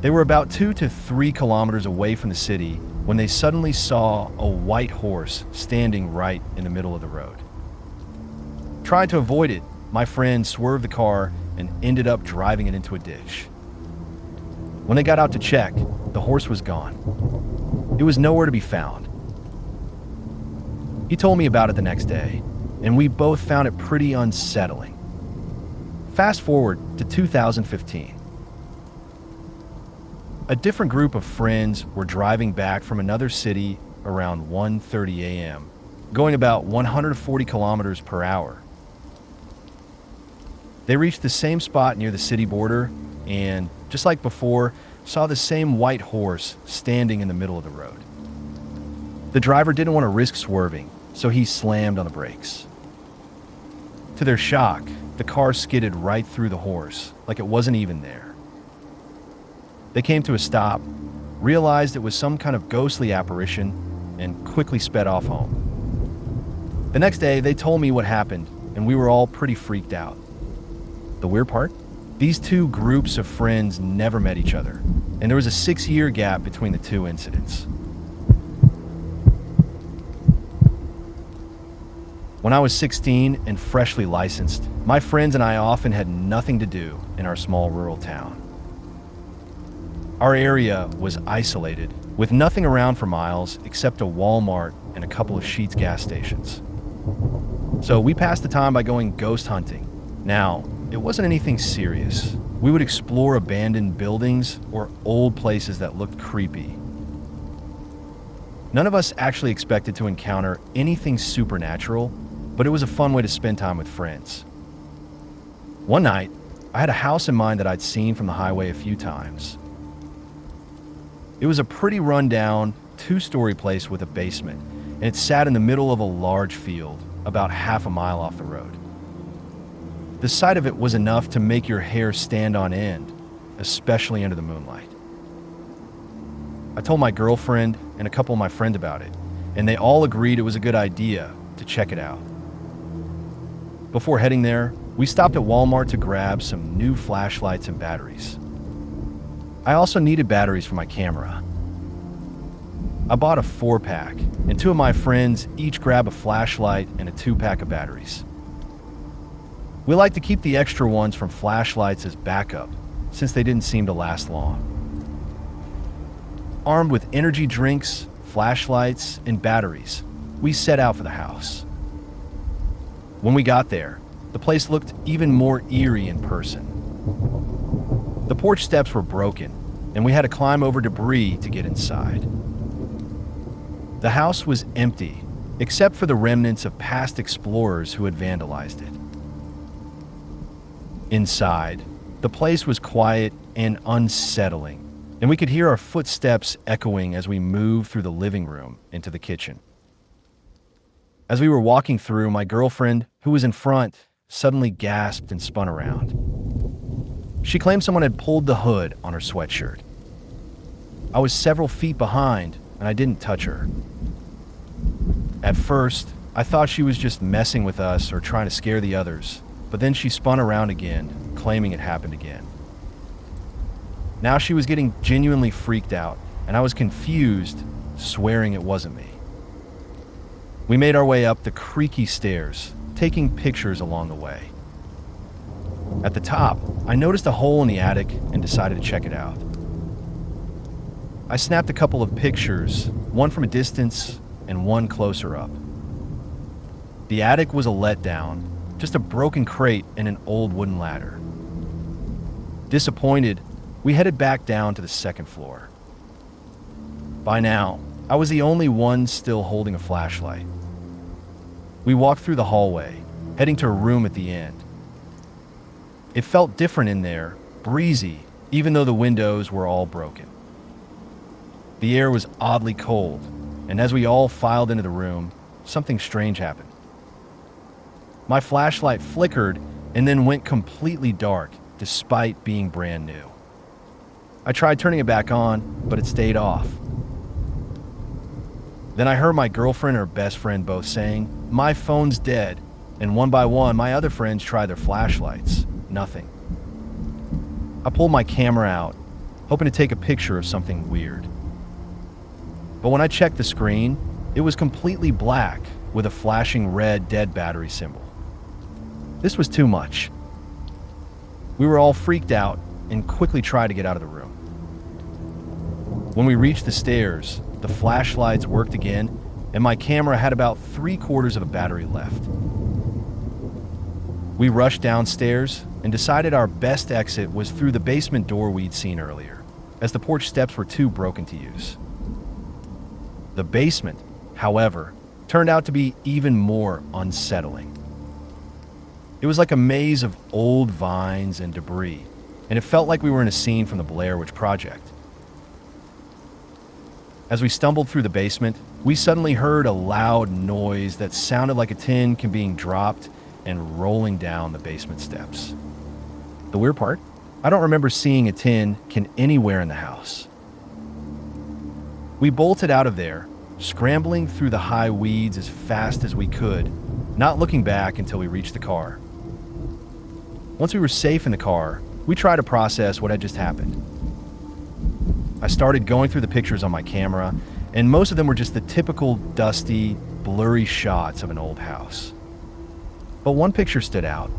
They were about 2 to 3 kilometers away from the city when they suddenly saw a white horse standing right in the middle of the road. Trying to avoid it, my friend swerved the car and ended up driving it into a ditch. When they got out to check, the horse was gone. It was nowhere to be found. He told me about it the next day, and we both found it pretty unsettling. Fast forward to 2015. A different group of friends were driving back from another city around 1:30 a.m., going about 140 kilometers per hour. They reached the same spot near the city border and, just like before, saw the same white horse standing in the middle of the road. The driver didn't want to risk swerving, so he slammed on the brakes. To their shock, the car skidded right through the horse, like it wasn't even there. They came to a stop, realized it was some kind of ghostly apparition, and quickly sped off home. The next day, they told me what happened, and we were all pretty freaked out. The weird part? These two groups of friends never met each other, and there was a 6-year gap between the two incidents. When I was 16 and freshly licensed, my friends and I often had nothing to do in our small rural town. Our area was isolated, with nothing around for miles except a Walmart and a couple of Sheetz gas stations. So we passed the time by going ghost hunting. Now, it wasn't anything serious. We would explore abandoned buildings or old places that looked creepy. None of us actually expected to encounter anything supernatural, but it was a fun way to spend time with friends. One night, I had a house in mind that I'd seen from the highway a few times. It was a pretty rundown, 2-story place with a basement, and it sat in the middle of a large field, about half a mile off the road. The sight of it was enough to make your hair stand on end, especially under the moonlight. I told my girlfriend and a couple of my friends about it, and they all agreed it was a good idea to check it out. Before heading there, we stopped at Walmart to grab some new flashlights and batteries. I also needed batteries for my camera. I bought a 4-pack, and 2 of my friends each grabbed a flashlight and a 2-pack of batteries. We like to keep the extra ones from flashlights as backup, since they didn't seem to last long. Armed with energy drinks, flashlights, and batteries, we set out for the house. When we got there, the place looked even more eerie in person. The porch steps were broken, and we had to climb over debris to get inside. The house was empty, except for the remnants of past explorers who had vandalized it. Inside, The place was quiet and unsettling, and we could hear our footsteps echoing as we moved through the living room into the kitchen. As we were walking through, my girlfriend, who was in front, suddenly gasped and spun around. She claimed someone had pulled the hood on her sweatshirt. I was several feet behind, and I didn't touch her. At first, I thought she was just messing with us or trying to scare the others, but then she spun around again, claiming it happened again. Now she was getting genuinely freaked out, and I was confused, swearing it wasn't me. We made our way up the creaky stairs, taking pictures along the way. At the top, I noticed a hole in the attic and decided to check it out. I snapped a couple of pictures, one from a distance and one closer up. The attic was a letdown, just a broken crate and an old wooden ladder. Disappointed, we headed back down to the second floor. By now, I was the only one still holding a flashlight. We walked through the hallway, heading to a room at the end. It felt different in there, breezy, even though the windows were all broken. The air was oddly cold, and as we all filed into the room, something strange happened. My flashlight flickered and then went completely dark, despite being brand new. I tried turning it back on, but it stayed off. Then I heard my girlfriend and her best friend both saying, "My phone's dead," and one by one, my other friends tried their flashlights. Nothing. I pulled my camera out, hoping to take a picture of something weird. But when I checked the screen, it was completely black with a flashing red dead battery symbol. This was too much. We were all freaked out and quickly tried to get out of the room. When we reached the stairs, the flashlights worked again, and my camera had about 3/4 of a battery left. We rushed downstairs and decided our best exit was through the basement door we'd seen earlier, as the porch steps were too broken to use. The basement, however, turned out to be even more unsettling. It was like a maze of old vines and debris, and it felt like we were in a scene from the Blair Witch Project. As we stumbled through the basement, we suddenly heard a loud noise that sounded like a tin can being dropped and rolling down the basement steps. The weird part? I don't remember seeing a tin can anywhere in the house. We bolted out of there, scrambling through the high weeds as fast as we could, not looking back until we reached the car. Once we were safe in the car, we tried to process what had just happened. I started going through the pictures on my camera, and most of them were just the typical dusty, blurry shots of an old house. But one picture stood out.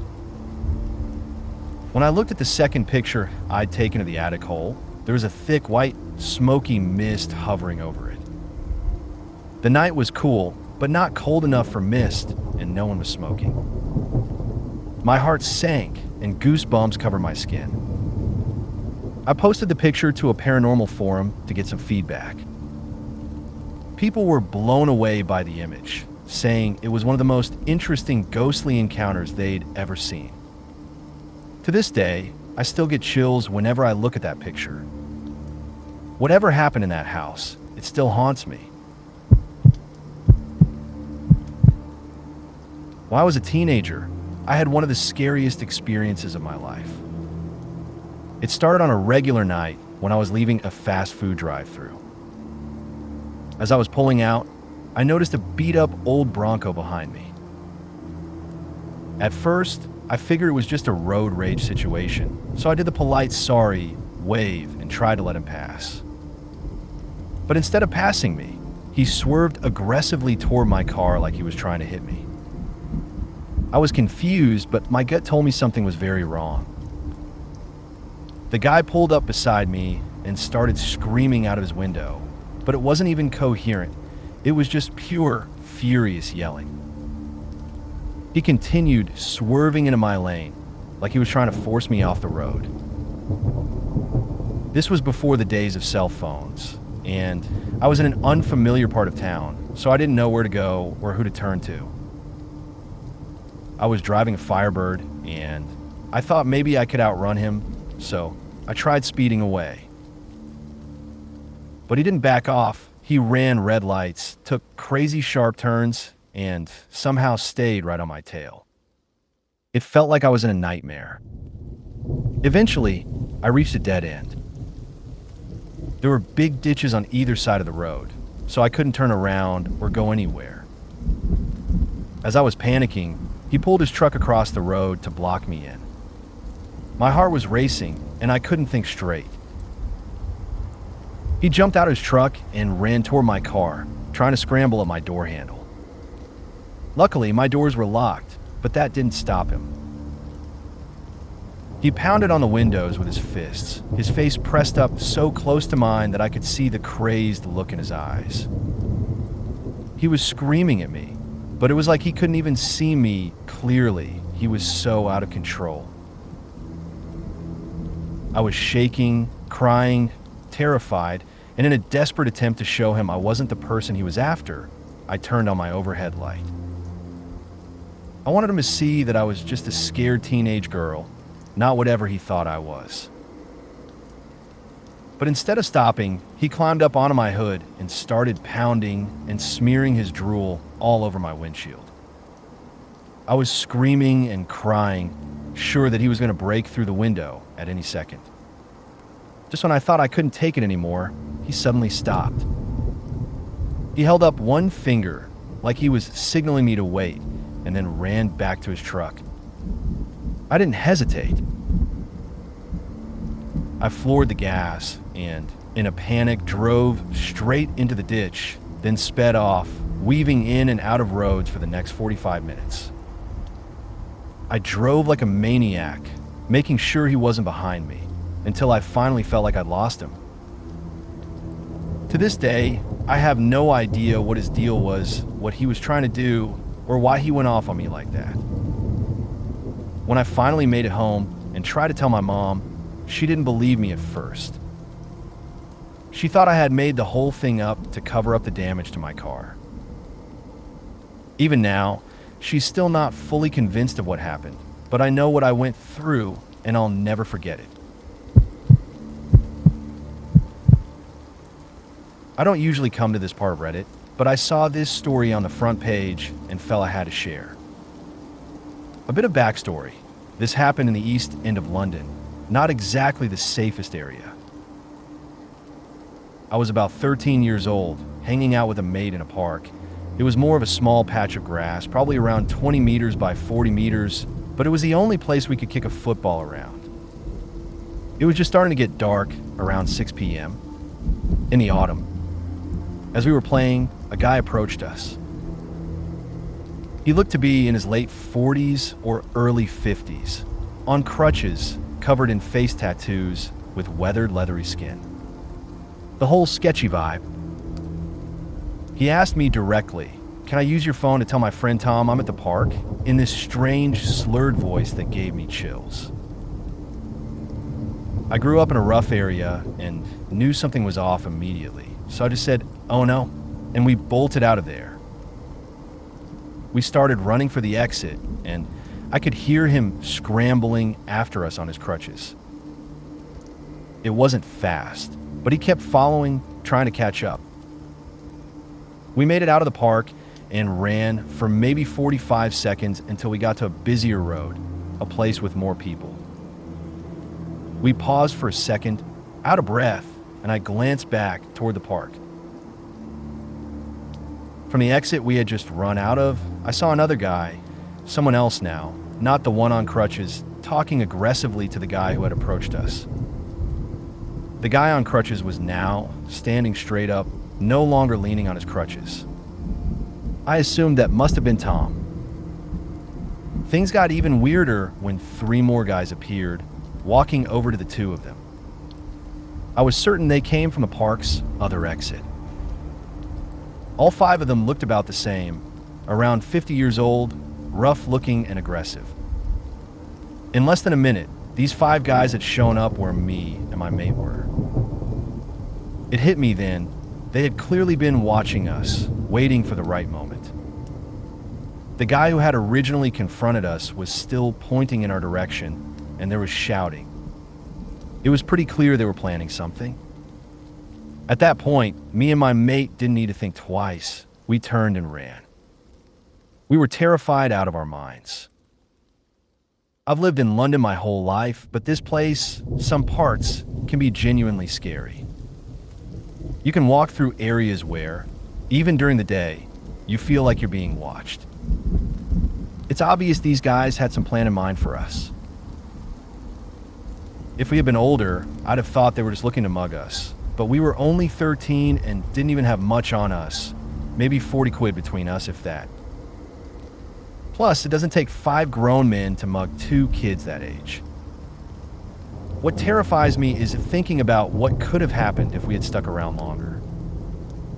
When I looked at the second picture I'd taken of the attic hole, there was a thick, white, smoky mist hovering over it. The night was cool, but not cold enough for mist, and no one was smoking. My heart sank, and goosebumps covered my skin. I posted the picture to a paranormal forum to get some feedback. People were blown away by the image, saying it was one of the most interesting ghostly encounters they'd ever seen. To this day, I still get chills whenever I look at that picture. Whatever happened in that house, it still haunts me. When I was a teenager, I had one of the scariest experiences of my life. It started on a regular night when I was leaving a fast food drive-thru. As I was pulling out, I noticed a beat-up old Bronco behind me. At first, I figured it was just a road rage situation, so I did the polite sorry wave and tried to let him pass. But instead of passing me, he swerved aggressively toward my car like he was trying to hit me. I was confused, but my gut told me something was very wrong. The guy pulled up beside me and started screaming out of his window, but it wasn't even coherent. It was just pure, furious yelling. He continued swerving into my lane, like he was trying to force me off the road. This was before the days of cell phones, and I was in an unfamiliar part of town, so I didn't know where to go or who to turn to. I was driving a Firebird, and I thought maybe I could outrun him, so I tried speeding away. But he didn't back off. He ran red lights, took crazy sharp turns, and somehow stayed right on my tail. It felt like I was in a nightmare. Eventually, I reached a dead end. There were big ditches on either side of the road, so I couldn't turn around or go anywhere. As I was panicking, he pulled his truck across the road to block me in. My heart was racing, and I couldn't think straight. He jumped out of his truck and ran toward my car, trying to scramble at my door handle. Luckily, my doors were locked, but that didn't stop him. He pounded on the windows with his fists, his face pressed up so close to mine that I could see the crazed look in his eyes. He was screaming at me, but it was like he couldn't even see me clearly. He was so out of control. I was shaking, crying, terrified, and in a desperate attempt to show him I wasn't the person he was after, I turned on my overhead light. I wanted him to see that I was just a scared teenage girl, not whatever he thought I was. But instead of stopping, he climbed up onto my hood and started pounding and smearing his drool all over my windshield. I was screaming and crying, sure that he was going to break through the window at any second. Just when I thought I couldn't take it anymore, he suddenly stopped. He held up one finger like he was signaling me to wait, and then ran back to his truck. I didn't hesitate. I floored the gas and, in a panic, drove straight into the ditch, then sped off, weaving in and out of roads for the next 45 minutes. I drove like a maniac, making sure he wasn't behind me, until I finally felt like I'd lost him. To this day, I have no idea what his deal was, what he was trying to do, or why he went off on me like that. When I finally made it home and tried to tell my mom, she didn't believe me at first. She thought I had made the whole thing up to cover up the damage to my car. Even now, she's still not fully convinced of what happened, but I know what I went through and I'll never forget it. I don't usually come to this part of Reddit, but I saw this story on the front page and felt I had to share. A bit of backstory. This happened in the East End of London, not exactly the safest area. I was about 13 years old, hanging out with a mate in a park. It was more of a small patch of grass, probably around 20 meters by 40 meters, but it was the only place we could kick a football around. It was just starting to get dark around 6 p.m. in the autumn. As we were playing, a guy approached us. He looked to be in his late 40s or early 50s, on crutches, covered in face tattoos, with weathered, leathery skin. The whole sketchy vibe. He asked me directly, "Can I use your phone to tell my friend Tom I'm at the park?" in this strange, slurred voice that gave me chills. I grew up in a rough area and knew something was off immediately, so I just said, "Oh no," and we bolted out of there. We started running for the exit, and I could hear him scrambling after us on his crutches. It wasn't fast, but he kept following, trying to catch up. We made it out of the park and ran for maybe 45 seconds until we got to a busier road, a place with more people. We paused for a second, out of breath, and I glanced back toward the park. From the exit we had just run out of, I saw another guy, someone else now, not the one on crutches, talking aggressively to the guy who had approached us. The guy on crutches was now standing straight up, no longer leaning on his crutches. I assumed that must have been Tom. Things got even weirder when 3 more guys appeared, walking over to the 2 of them. I was certain they came from the park's other exit. All 5 of them looked about the same, around 50 years old, rough-looking and aggressive. In less than a minute, these 5 guys had shown up where me and my mate were. It hit me then, they had clearly been watching us, waiting for the right moment. The guy who had originally confronted us was still pointing in our direction, and there was shouting. It was pretty clear they were planning something. At that point, me and my mate didn't need to think twice. We turned and ran. We were terrified out of our minds. I've lived in London my whole life, but this place, some parts, can be genuinely scary. You can walk through areas where, even during the day, you feel like you're being watched. It's obvious these guys had some plan in mind for us. If we had been older, I'd have thought they were just looking to mug us. But we were only 13 and didn't even have much on us. Maybe 40 quid between us, if that. Plus, it doesn't take 5 grown men to mug 2 kids that age. What terrifies me is thinking about what could have happened if we had stuck around longer.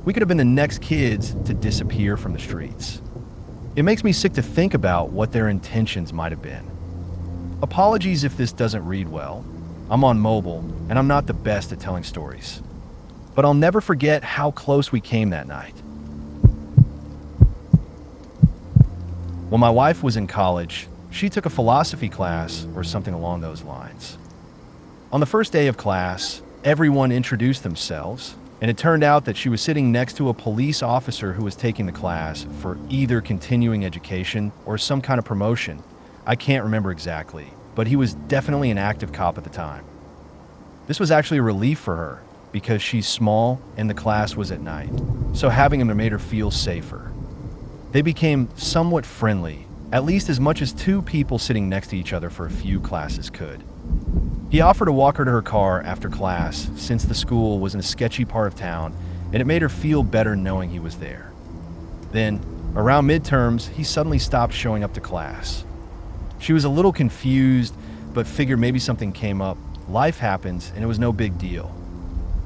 We could have been the next kids to disappear from the streets. It makes me sick to think about what their intentions might have been. Apologies if this doesn't read well. I'm on mobile, and I'm not the best at telling stories. But I'll never forget how close we came that night. When my wife was in college, she took a philosophy class or something along those lines. On the first day of class, everyone introduced themselves, and it turned out that she was sitting next to a police officer who was taking the class for either continuing education or some kind of promotion. I can't remember exactly, but he was definitely an active cop at the time. This was actually a relief for her because she's small and the class was at night, so having him made her feel safer. They became somewhat friendly, at least as much as 2 people sitting next to each other for a few classes could. He offered to walk her to her car after class since the school was in a sketchy part of town, and it made her feel better knowing he was there. Then, around midterms, he suddenly stopped showing up to class. She was a little confused, but figured maybe something came up. Life happens, and it was no big deal.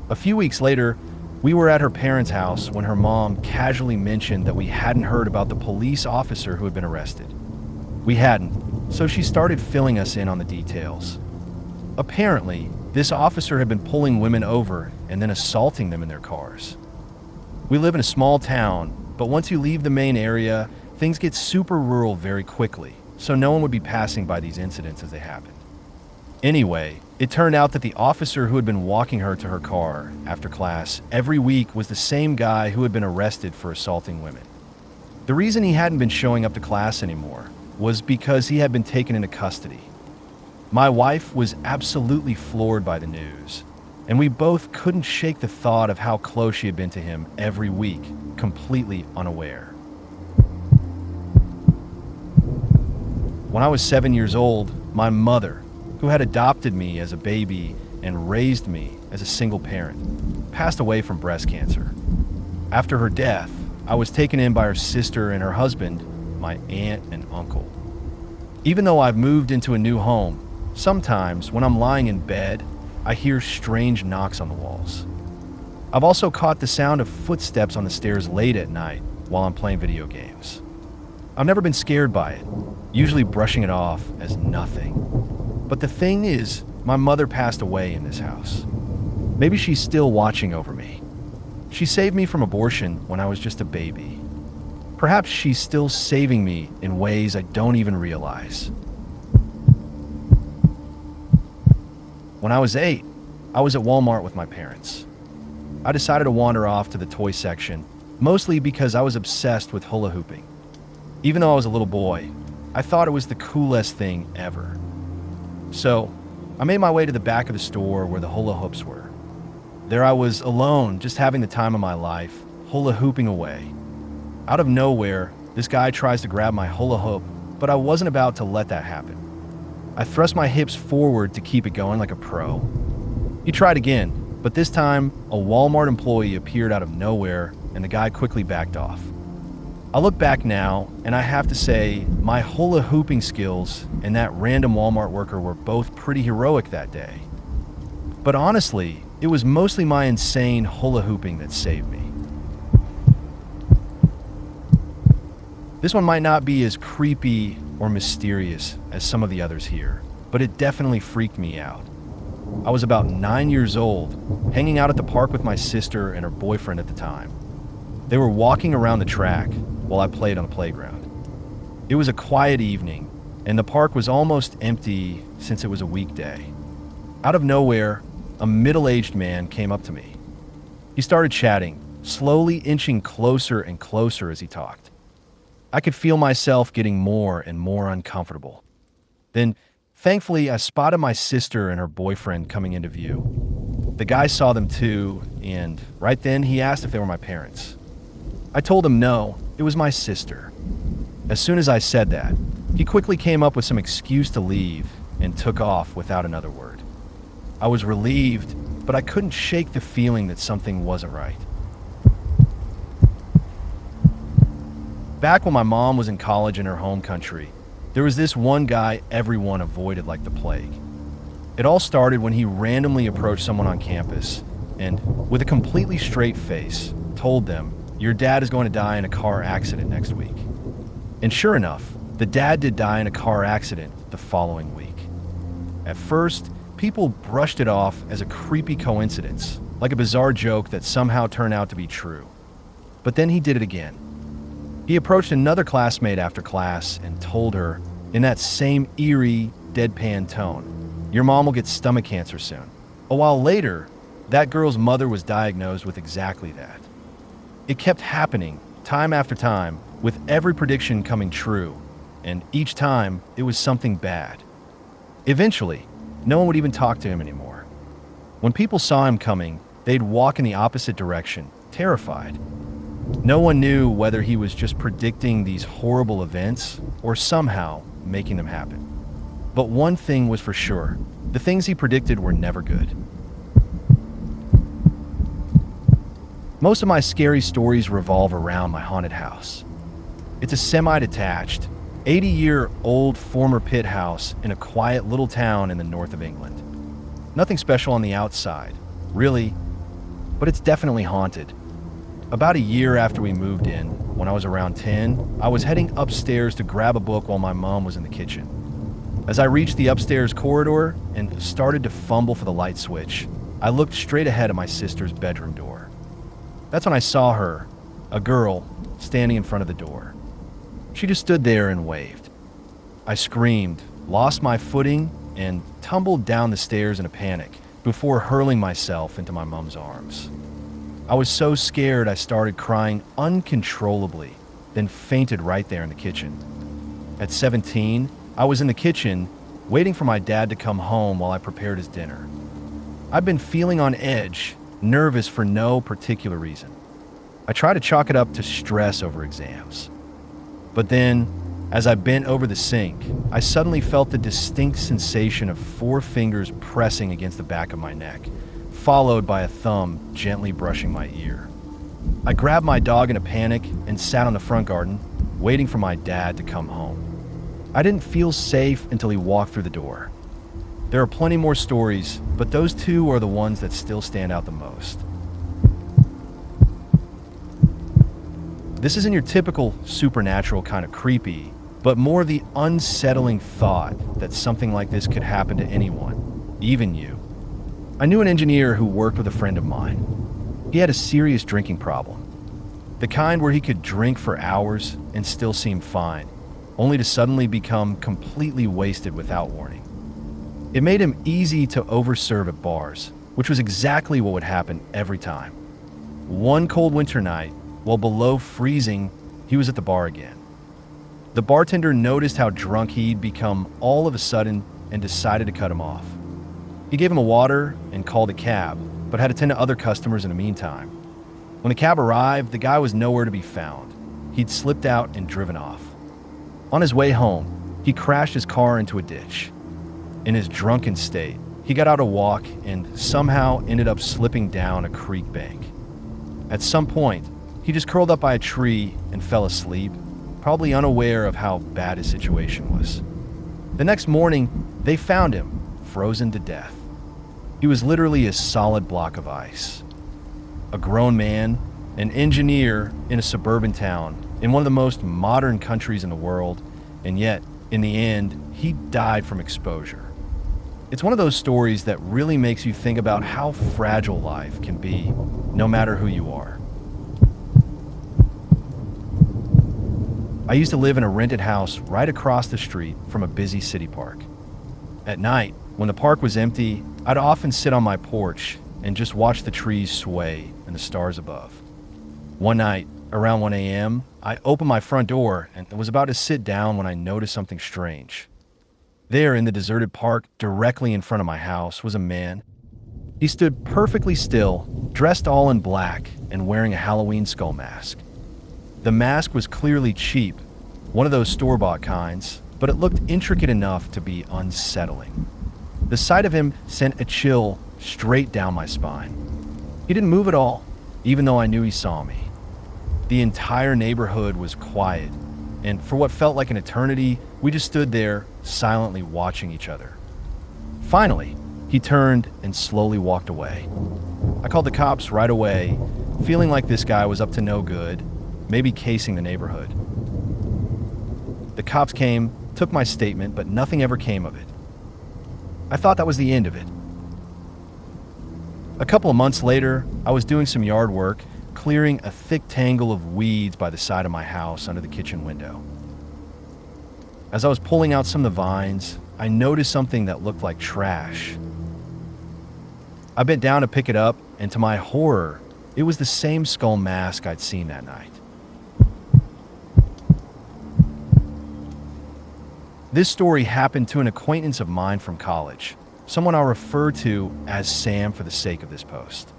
A few weeks later, we were at her parents' house when her mom casually mentioned that we hadn't heard about the police officer who had been arrested. We hadn't, so she started filling us in on the details. Apparently, this officer had been pulling women over and then assaulting them in their cars. We live in a small town, but once you leave the main area, things get super rural very quickly, so no one would be passing by these incidents as they happened. Anyway, it turned out that the officer who had been walking her to her car after class every week was the same guy who had been arrested for assaulting women. The reason he hadn't been showing up to class anymore was because he had been taken into custody. My wife was absolutely floored by the news, and we both couldn't shake the thought of how close she had been to him every week, completely unaware. When I was 7 years old, my mother, who had adopted me as a baby and raised me as a single parent, passed away from breast cancer. After her death, I was taken in by her sister and her husband, my aunt and uncle. Even though I've moved into a new home, sometimes when I'm lying in bed, I hear strange knocks on the walls. I've also caught the sound of footsteps on the stairs late at night while I'm playing video games. I've never been scared by it, usually brushing it off as nothing. But the thing is, my mother passed away in this house. Maybe she's still watching over me. She saved me from abortion when I was just a baby. Perhaps she's still saving me in ways I don't even realize. When I was 8, I was at Walmart with my parents. I decided to wander off to the toy section, mostly because I was obsessed with hula hooping. Even though I was a little boy, I thought it was the coolest thing ever. So, I made my way to the back of the store where the hula hoops were. There I was alone, just having the time of my life, hula hooping away. Out of nowhere, this guy tries to grab my hula hoop, but I wasn't about to let that happen. I thrust my hips forward to keep it going like a pro. He tried again, but this time, a Walmart employee appeared out of nowhere, and the guy quickly backed off. I look back now, and I have to say, my hula hooping skills and that random Walmart worker were both pretty heroic that day. But honestly, it was mostly my insane hula hooping that saved me. This one might not be as creepy or mysterious as some of the others here, but it definitely freaked me out. I was about 9 years old, hanging out at the park with my sister and her boyfriend at the time. They were walking around the track while I played on the playground. It was a quiet evening, and the park was almost empty since it was a weekday. Out of nowhere, a middle-aged man came up to me. He started chatting, slowly inching closer and closer as he talked. I could feel myself getting more and more uncomfortable. Then, thankfully, I spotted my sister and her boyfriend coming into view. The guy saw them too, and right then he asked if they were my parents. I told him no, it was my sister. As soon as I said that, he quickly came up with some excuse to leave and took off without another word. I was relieved, but I couldn't shake the feeling that something wasn't right. Back when my mom was in college in her home country, there was this one guy everyone avoided like the plague. It all started when he randomly approached someone on campus and, with a completely straight face, told them, "Your dad is going to die in a car accident next week." And sure enough, the dad did die in a car accident the following week. At first, people brushed it off as a creepy coincidence, like a bizarre joke that somehow turned out to be true. But then he did it again. He approached another classmate after class and told her, in that same eerie, deadpan tone, "Your mom will get stomach cancer soon." A while later, that girl's mother was diagnosed with exactly that. It kept happening, time after time, with every prediction coming true, and each time it was something bad. Eventually, no one would even talk to him anymore. When people saw him coming, they'd walk in the opposite direction, terrified. No one knew whether he was just predicting these horrible events or somehow making them happen. But one thing was for sure, the things he predicted were never good. Most of my scary stories revolve around my haunted house. It's a semi-detached, 80-year-old former pit house in a quiet little town in the north of England. Nothing special on the outside, really, but it's definitely haunted. About a year after we moved in, when I was around 10, I was heading upstairs to grab a book while my mom was in the kitchen. As I reached the upstairs corridor and started to fumble for the light switch, I looked straight ahead at my sister's bedroom door. That's when I saw her, a girl, standing in front of the door. She just stood there and waved. I screamed, lost my footing, and tumbled down the stairs in a panic before hurling myself into my mom's arms. I was so scared I started crying uncontrollably, then fainted right there in the kitchen. At 17, I was in the kitchen, waiting for my dad to come home while I prepared his dinner. I'd been feeling on edge, nervous for no particular reason. I tried to chalk it up to stress over exams. But then, as I bent over the sink, I suddenly felt the distinct sensation of 4 fingers pressing against the back of my neck, followed by a thumb gently brushing my ear. I grabbed my dog in a panic and sat on the front garden, waiting for my dad to come home. I didn't feel safe until he walked through the door. There are plenty more stories, but those 2 are the ones that still stand out the most. This isn't your typical supernatural kind of creepy, but more the unsettling thought that something like this could happen to anyone, even you. I knew an engineer who worked with a friend of mine. He had a serious drinking problem, the kind where he could drink for hours and still seem fine, only to suddenly become completely wasted without warning. It made him easy to overserve at bars, which was exactly what would happen every time. One cold winter night, while below freezing, he was at the bar again. The bartender noticed how drunk he'd become all of a sudden and decided to cut him off. He gave him a water and called a cab, but had to tend to other customers in the meantime. When the cab arrived, the guy was nowhere to be found. He'd slipped out and driven off. On his way home, he crashed his car into a ditch. In his drunken state, he got out to walk and somehow ended up slipping down a creek bank. At some point, he just curled up by a tree and fell asleep, probably unaware of how bad his situation was. The next morning, they found him, frozen to death. He was literally a solid block of ice. A grown man, an engineer in a suburban town, in one of the most modern countries in the world, and yet, in the end, he died from exposure. It's one of those stories that really makes you think about how fragile life can be, no matter who you are. I used to live in a rented house right across the street from a busy city park. At night, when the park was empty, I'd often sit on my porch and just watch the trees sway and the stars above. One night, around 1 a.m., I opened my front door and was about to sit down when I noticed something strange. There, in the deserted park directly in front of my house, was a man. He stood perfectly still, dressed all in black and wearing a Halloween skull mask. The mask was clearly cheap, one of those store-bought kinds, but it looked intricate enough to be unsettling. The sight of him sent a chill straight down my spine. He didn't move at all, even though I knew he saw me. The entire neighborhood was quiet, and for what felt like an eternity, we just stood there, silently watching each other. Finally, he turned and slowly walked away. I called the cops right away, feeling like this guy was up to no good, maybe casing the neighborhood. The cops came, took my statement, but nothing ever came of it. I thought that was the end of it. A couple of months later, I was doing some yard work, clearing a thick tangle of weeds by the side of my house under the kitchen window. As I was pulling out some of the vines, I noticed something that looked like trash. I bent down to pick it up, and to my horror, it was the same skull mask I'd seen that night. This story happened to an acquaintance of mine from college, someone I'll refer to as Sam for the sake of this post.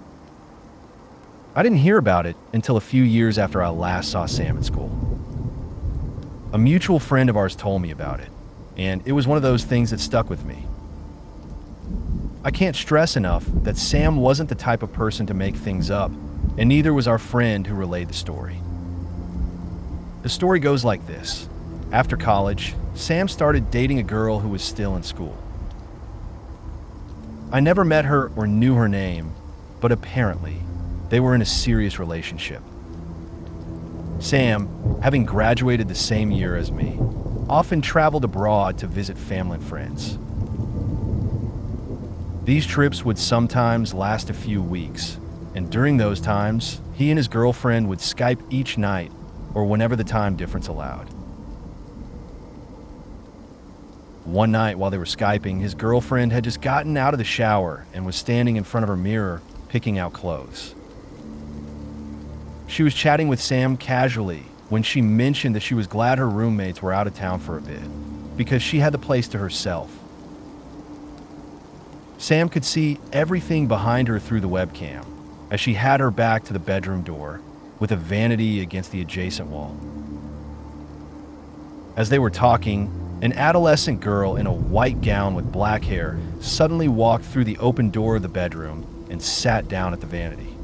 I didn't hear about it until a few years after I last saw Sam at school. A mutual friend of ours told me about it, and it was one of those things that stuck with me. I can't stress enough that Sam wasn't the type of person to make things up, and neither was our friend who relayed the story. The story goes like this. After college, Sam started dating a girl who was still in school. I never met her or knew her name, but apparently, they were in a serious relationship. Sam, having graduated the same year as me, often traveled abroad to visit family and friends. These trips would sometimes last a few weeks, and during those times, he and his girlfriend would Skype each night or whenever the time difference allowed. One night while they were Skyping, his girlfriend had just gotten out of the shower and was standing in front of her mirror picking out clothes. She was chatting with Sam casually when she mentioned that she was glad her roommates were out of town for a bit because she had the place to herself. Sam could see everything behind her through the webcam as she had her back to the bedroom door with a vanity against the adjacent wall. As they were talking, an adolescent girl in a white gown with black hair suddenly walked through the open door of the bedroom and sat down at the vanity.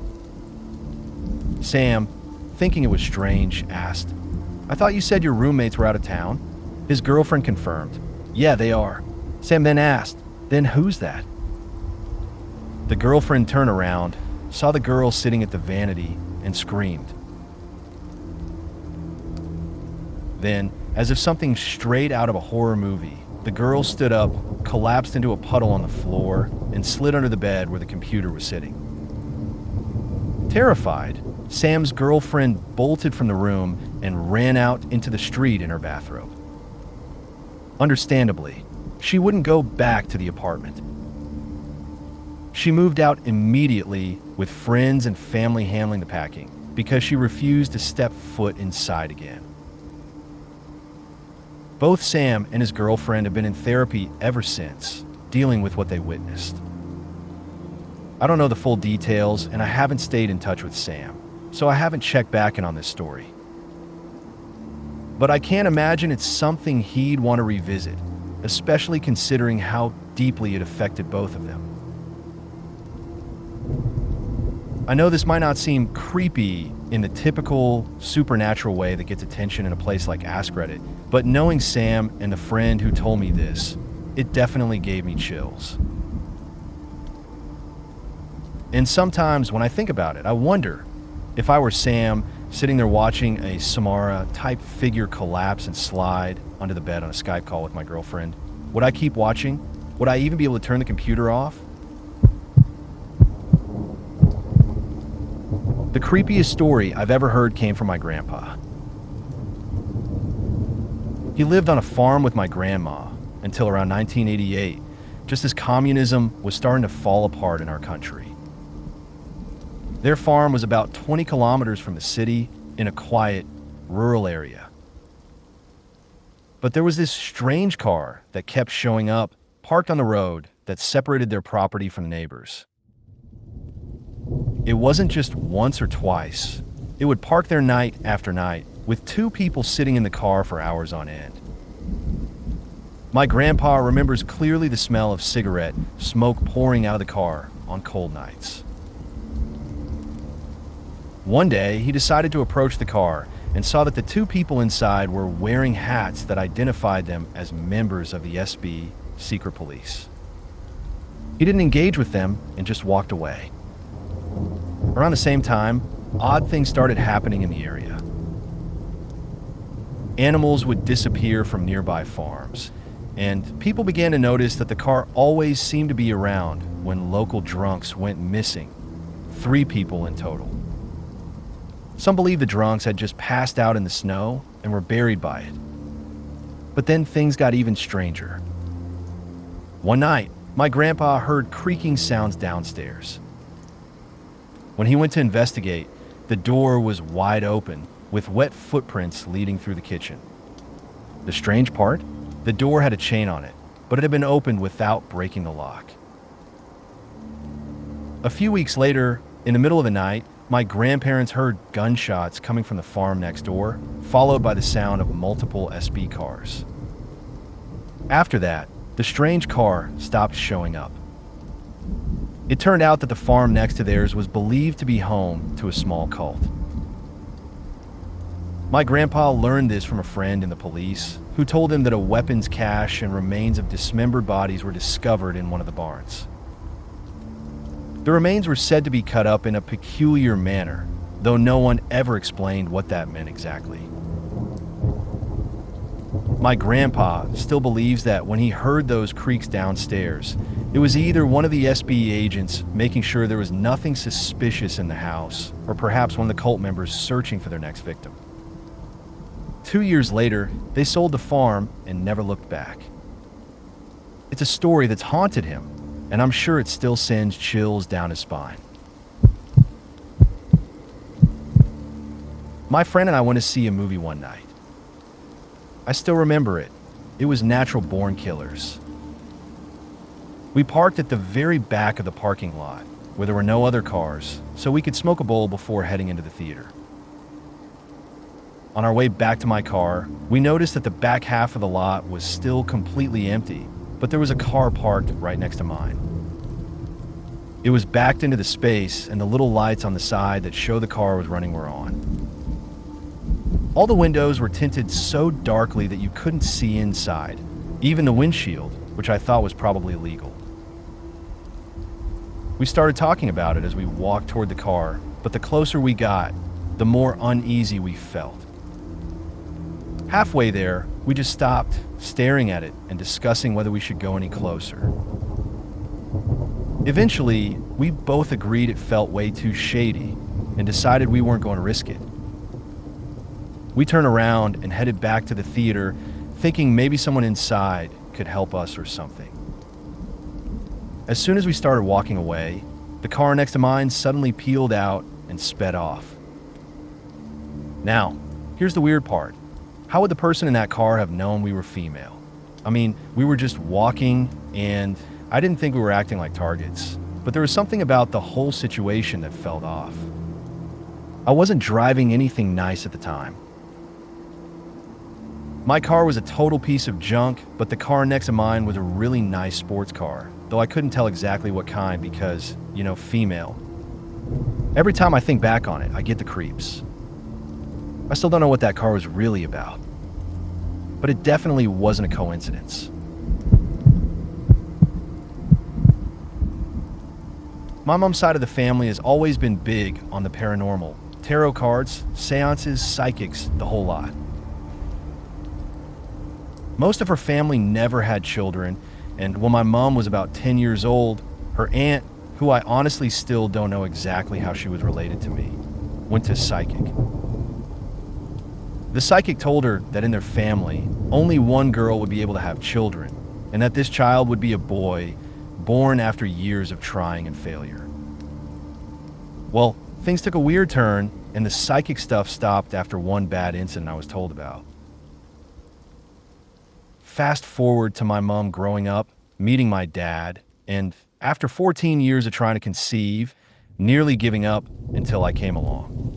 Sam, thinking it was strange, asked, "I thought you said your roommates were out of town?" His girlfriend confirmed, "Yeah, they are." Sam then asked, "Then who's that?" The girlfriend turned around, saw the girl sitting at the vanity, and screamed. Then, as if something straight out of a horror movie, the girl stood up, collapsed into a puddle on the floor, and slid under the bed where the computer was sitting. Terrified, Sam's girlfriend bolted from the room and ran out into the street in her bathrobe. Understandably, she wouldn't go back to the apartment. She moved out immediately with friends and family handling the packing because she refused to step foot inside again. Both Sam and his girlfriend have been in therapy ever since, dealing with what they witnessed. I don't know the full details, and I haven't stayed in touch with Sam, so I haven't checked back in on this story. But I can't imagine it's something he'd want to revisit, especially considering how deeply it affected both of them. I know this might not seem creepy in the typical supernatural way that gets attention in a place like askreddit, but knowing Sam and the friend who told me this, it definitely gave me chills. And sometimes when I think about it, I wonder if I were Sam sitting there watching a Samara-type figure collapse and slide under the bed on a Skype call with my girlfriend, would I keep watching? Would I even be able to turn the computer off? The creepiest story I've ever heard came from my grandpa. He lived on a farm with my grandma until around 1988, just as communism was starting to fall apart in our country. Their farm was about 20 kilometers from the city in a quiet, rural area. But there was this strange car that kept showing up, parked on the road that separated their property from the neighbors. It wasn't just once or twice. It would park there night after night, with two people sitting in the car for hours on end. My grandpa remembers clearly the smell of cigarette smoke pouring out of the car on cold nights. One day, he decided to approach the car and saw that the two people inside were wearing hats that identified them as members of the SB secret police. He didn't engage with them and just walked away. Around the same time, odd things started happening in the area. Animals would disappear from nearby farms, and people began to notice that the car always seemed to be around when local drunks went missing, 3 people in total. Some believe the drunks had just passed out in the snow and were buried by it. But then things got even stranger. One night, my grandpa heard creaking sounds downstairs. When he went to investigate, the door was wide open, with wet footprints leading through the kitchen. The strange part? The door had a chain on it, but it had been opened without breaking the lock. A few weeks later, in the middle of the night, my grandparents heard gunshots coming from the farm next door, followed by the sound of multiple SB cars. After that, the strange car stopped showing up. It turned out that the farm next to theirs was believed to be home to a small cult. My grandpa learned this from a friend in the police, who told him that a weapons cache and remains of dismembered bodies were discovered in one of the barns. The remains were said to be cut up in a peculiar manner, though no one ever explained what that meant exactly. My grandpa still believes that when he heard those creaks downstairs, it was either one of the SB agents making sure there was nothing suspicious in the house, or perhaps one of the cult members searching for their next victim. 2 years later, they sold the farm and never looked back. It's a story that's haunted him, and I'm sure it still sends chills down his spine. My friend and I went to see a movie one night. I still remember it. It was Natural Born Killers. We parked at the very back of the parking lot, where there were no other cars, so we could smoke a bowl before heading into the theater. On our way back to my car, we noticed that the back half of the lot was still completely empty, but there was a car parked right next to mine. It was backed into the space, and the little lights on the side that show the car was running were on. All the windows were tinted so darkly that you couldn't see inside, even the windshield, which I thought was probably illegal. We started talking about it as we walked toward the car, but the closer we got, the more uneasy we felt. Halfway there, we just stopped, staring at it and discussing whether we should go any closer. Eventually, we both agreed it felt way too shady and decided we weren't going to risk it. We turned around and headed back to the theater, thinking maybe someone inside could help us or something. As soon as we started walking away, the car next to mine suddenly peeled out and sped off. Now, here's the weird part. How would the person in that car have known we were female? I mean, we were just walking, and I didn't think we were acting like targets, but there was something about the whole situation that felt off. I wasn't driving anything nice at the time. My car was a total piece of junk, but the car next to mine was a really nice sports car, though I couldn't tell exactly what kind because, female. Every time I think back on it, I get the creeps. I still don't know what that car was really about, but it definitely wasn't a coincidence. My mom's side of the family has always been big on the paranormal. Tarot cards, seances, psychics, the whole lot. Most of her family never had children, and when my mom was about 10 years old, her aunt, who I honestly still don't know exactly how she was related to me, went to psychic. The psychic told her that in their family, only one girl would be able to have children, and that this child would be a boy born after years of trying and failure. Well, things took a weird turn, and the psychic stuff stopped after one bad incident I was told about. Fast forward to my mom growing up, meeting my dad, and after 14 years of trying to conceive, nearly giving up until I came along.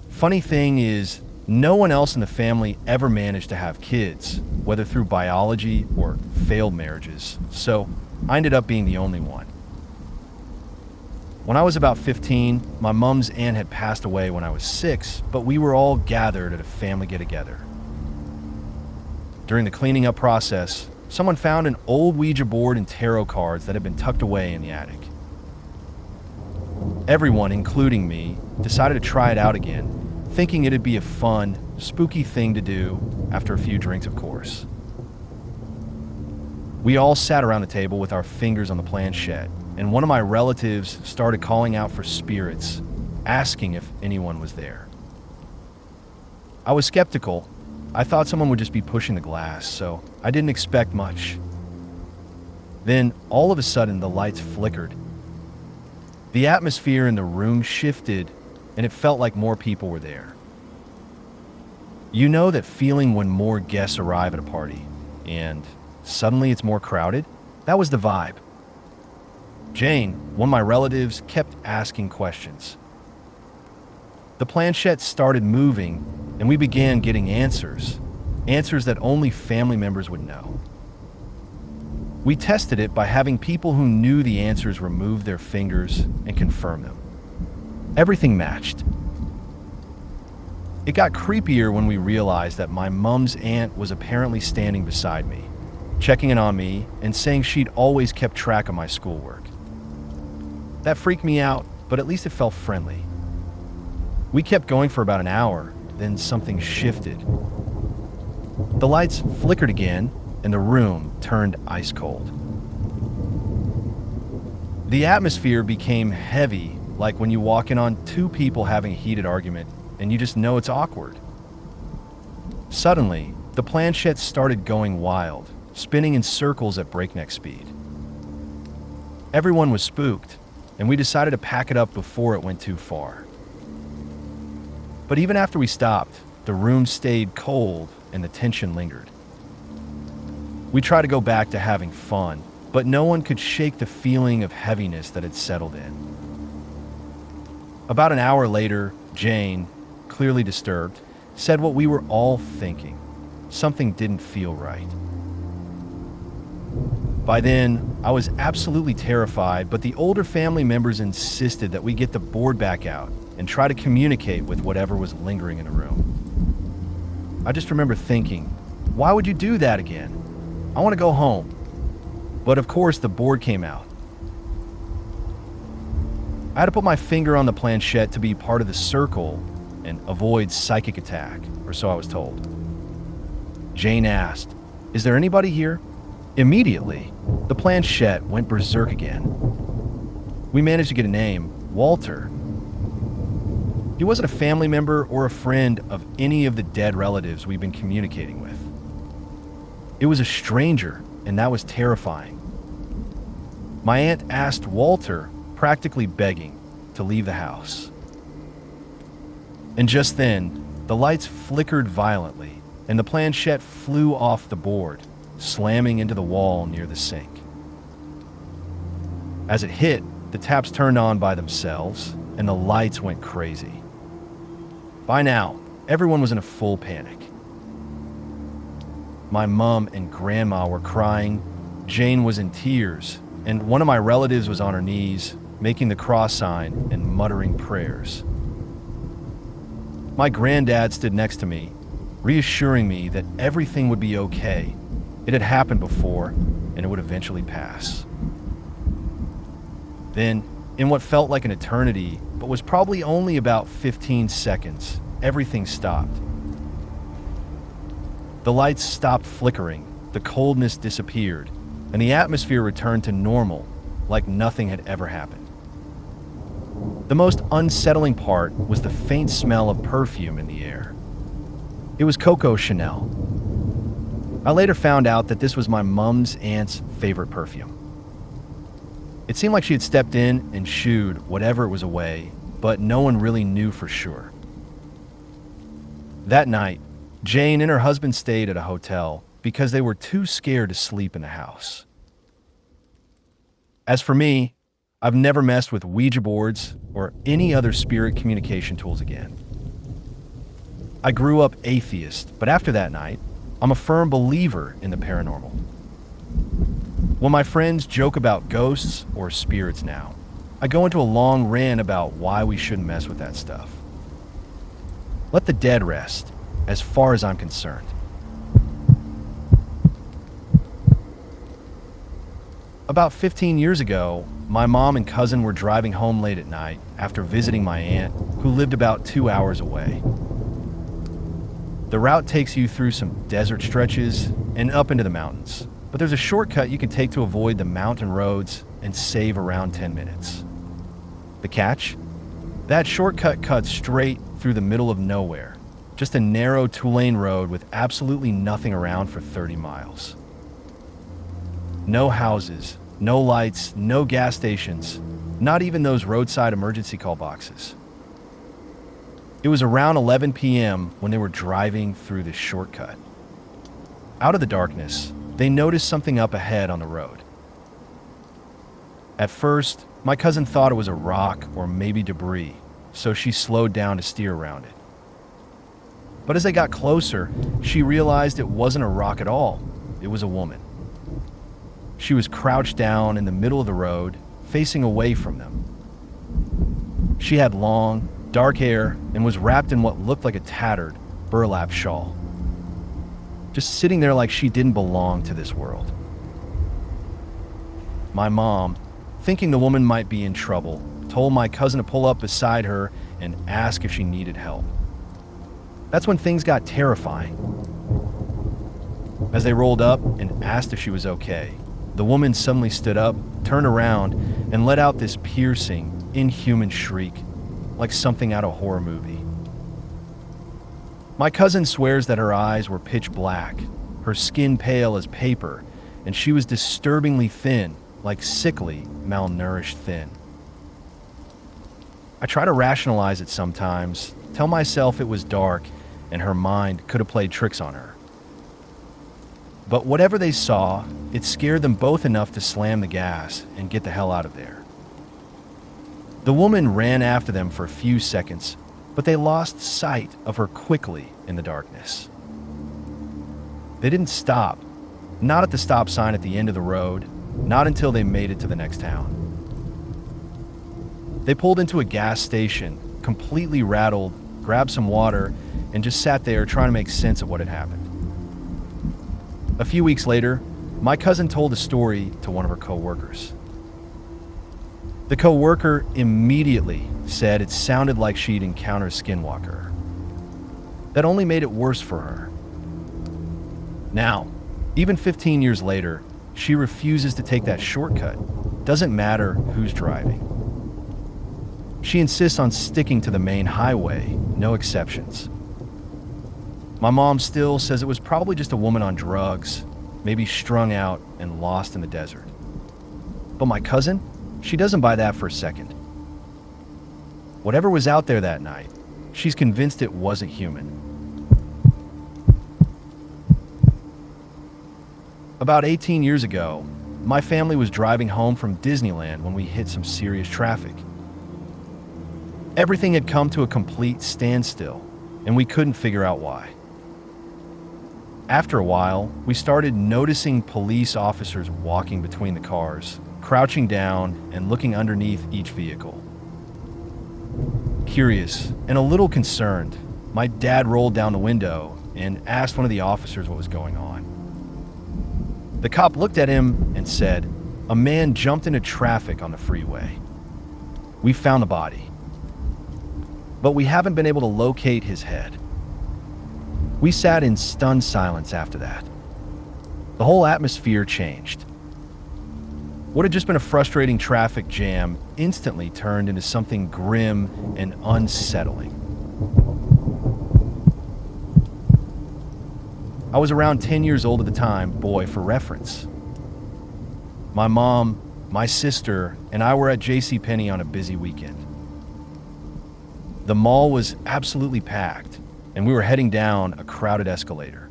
Funny thing is, no one else in the family ever managed to have kids, whether through biology or failed marriages, so I ended up being the only one. When I was about 15, my mom's aunt had passed away when I was 6, but we were all gathered at a family get-together. During the cleaning up process, someone found an old Ouija board and tarot cards that had been tucked away in the attic. Everyone, including me, decided to try it out again, thinking it'd be a fun, spooky thing to do after a few drinks, of course. We all sat around the table with our fingers on the planchette, and one of my relatives started calling out for spirits, asking if anyone was there. I was skeptical. I thought someone would just be pushing the glass, so I didn't expect much. Then, all of a sudden, the lights flickered. The atmosphere in the room shifted, and it felt like more people were there. You know that feeling when more guests arrive at a party, and suddenly it's more crowded? That was the vibe. Jane, one of my relatives, kept asking questions. The planchette started moving, and we began getting answers that only family members would know. We tested it by having people who knew the answers remove their fingers and confirm them. Everything matched. It got creepier when we realized that my mom's aunt was apparently standing beside me, checking in on me and saying she'd always kept track of my schoolwork. That freaked me out, but at least it felt friendly. We kept going for about an hour, then something shifted. The lights flickered again, and the room turned ice cold. The atmosphere became heavy, like when you walk in on two people having a heated argument, and you just know it's awkward. Suddenly, the planchette started going wild, spinning in circles at breakneck speed. Everyone was spooked, and we decided to pack it up before it went too far. But even after we stopped, the room stayed cold and the tension lingered. We tried to go back to having fun, but no one could shake the feeling of heaviness that had settled in. About an hour later, Jane, clearly disturbed, said what we were all thinking. Something didn't feel right. By then, I was absolutely terrified, but the older family members insisted that we get the board back out and try to communicate with whatever was lingering in the room. I just remember thinking, why would you do that again? I want to go home. But of course, the board came out. I had to put my finger on the planchette to be part of the circle and avoid psychic attack, or so I was told. Jane asked, "Is there anybody here?" Immediately, the planchette went berserk again. We managed to get a name, Walter. He wasn't a family member or a friend of any of the dead relatives we've been communicating with. It was a stranger, and that was terrifying. My aunt asked Walter, practically begging, to leave the house. And just then, the lights flickered violently, and the planchette flew off the board, slamming into the wall near the sink. As it hit, the taps turned on by themselves, and the lights went crazy. By now, everyone was in a full panic. My mom and grandma were crying, Jane was in tears, and one of my relatives was on her knees, making the cross sign and muttering prayers. My granddad stood next to me, reassuring me that everything would be okay. It had happened before, and it would eventually pass. Then, in what felt like an eternity, but was probably only about 15 seconds, everything stopped. The lights stopped flickering, the coldness disappeared, and the atmosphere returned to normal, like nothing had ever happened. The most unsettling part was the faint smell of perfume in the air. It was Coco Chanel. I later found out that this was my mom's aunt's favorite perfume. It seemed like she had stepped in and shooed whatever it was away, but no one really knew for sure. That night, Jane and her husband stayed at a hotel because they were too scared to sleep in the house. As for me, I've never messed with Ouija boards or any other spirit communication tools again. I grew up atheist, but after that night, I'm a firm believer in the paranormal. When my friends joke about ghosts or spirits now, I go into a long rant about why we shouldn't mess with that stuff. Let the dead rest, as far as I'm concerned. About 15 years ago, my mom and cousin were driving home late at night after visiting my aunt, who lived about 2 hours away. The route takes you through some desert stretches and up into the mountains, but there's a shortcut you can take to avoid the mountain roads and save around 10 minutes. The catch? That shortcut cuts straight through the middle of nowhere, just a narrow two-lane road with absolutely nothing around for 30 miles. No houses, no lights, no gas stations, not even those roadside emergency call boxes. It was around 11 p.m. when they were driving through this shortcut. Out of the darkness, they noticed something up ahead on the road. At first, my cousin thought it was a rock or maybe debris, so she slowed down to steer around it. But as they got closer, she realized it wasn't a rock at all. It was a woman. She was crouched down in the middle of the road, facing away from them. She had long, dark hair and was wrapped in what looked like a tattered burlap shawl, just sitting there like she didn't belong to this world. My mom, thinking the woman might be in trouble, told my cousin to pull up beside her and ask if she needed help. That's when things got terrifying. As they rolled up and asked if she was okay, the woman suddenly stood up, turned around, and let out this piercing, inhuman shriek, like something out of a horror movie. My cousin swears that her eyes were pitch black, her skin pale as paper, and she was disturbingly thin, like sickly, malnourished thin. I try to rationalize it sometimes, tell myself it was dark and her mind could have played tricks on her. But whatever they saw, it scared them both enough to slam the gas and get the hell out of there. The woman ran after them for a few seconds, but they lost sight of her quickly in the darkness. They didn't stop, not at the stop sign at the end of the road, not until they made it to the next town. They pulled into a gas station, completely rattled, grabbed some water, and just sat there trying to make sense of what had happened. A few weeks later, my cousin told a story to one of her co-workers. The co-worker immediately said it sounded like she'd encountered a skinwalker. That only made it worse for her. Now, even 15 years later, she refuses to take that shortcut. Doesn't matter who's driving. She insists on sticking to the main highway, no exceptions. My mom still says it was probably just a woman on drugs, maybe strung out and lost in the desert. But my cousin, she doesn't buy that for a second. Whatever was out there that night, she's convinced it wasn't human. About 18 years ago, my family was driving home from Disneyland when we hit some serious traffic. Everything had come to a complete standstill, and we couldn't figure out why. After a while, we started noticing police officers walking between the cars, crouching down and looking underneath each vehicle. Curious and a little concerned, my dad rolled down the window and asked one of the officers what was going on. The cop looked at him and said, "A man jumped into traffic on the freeway. We found the body, but we haven't been able to locate his head." We sat in stunned silence after that. The whole atmosphere changed. What had just been a frustrating traffic jam instantly turned into something grim and unsettling. I was around 10 years old at the time, boy, for reference. My mom, my sister, and I were at JCPenney on a busy weekend. The mall was absolutely packed, and we were heading down a crowded escalator.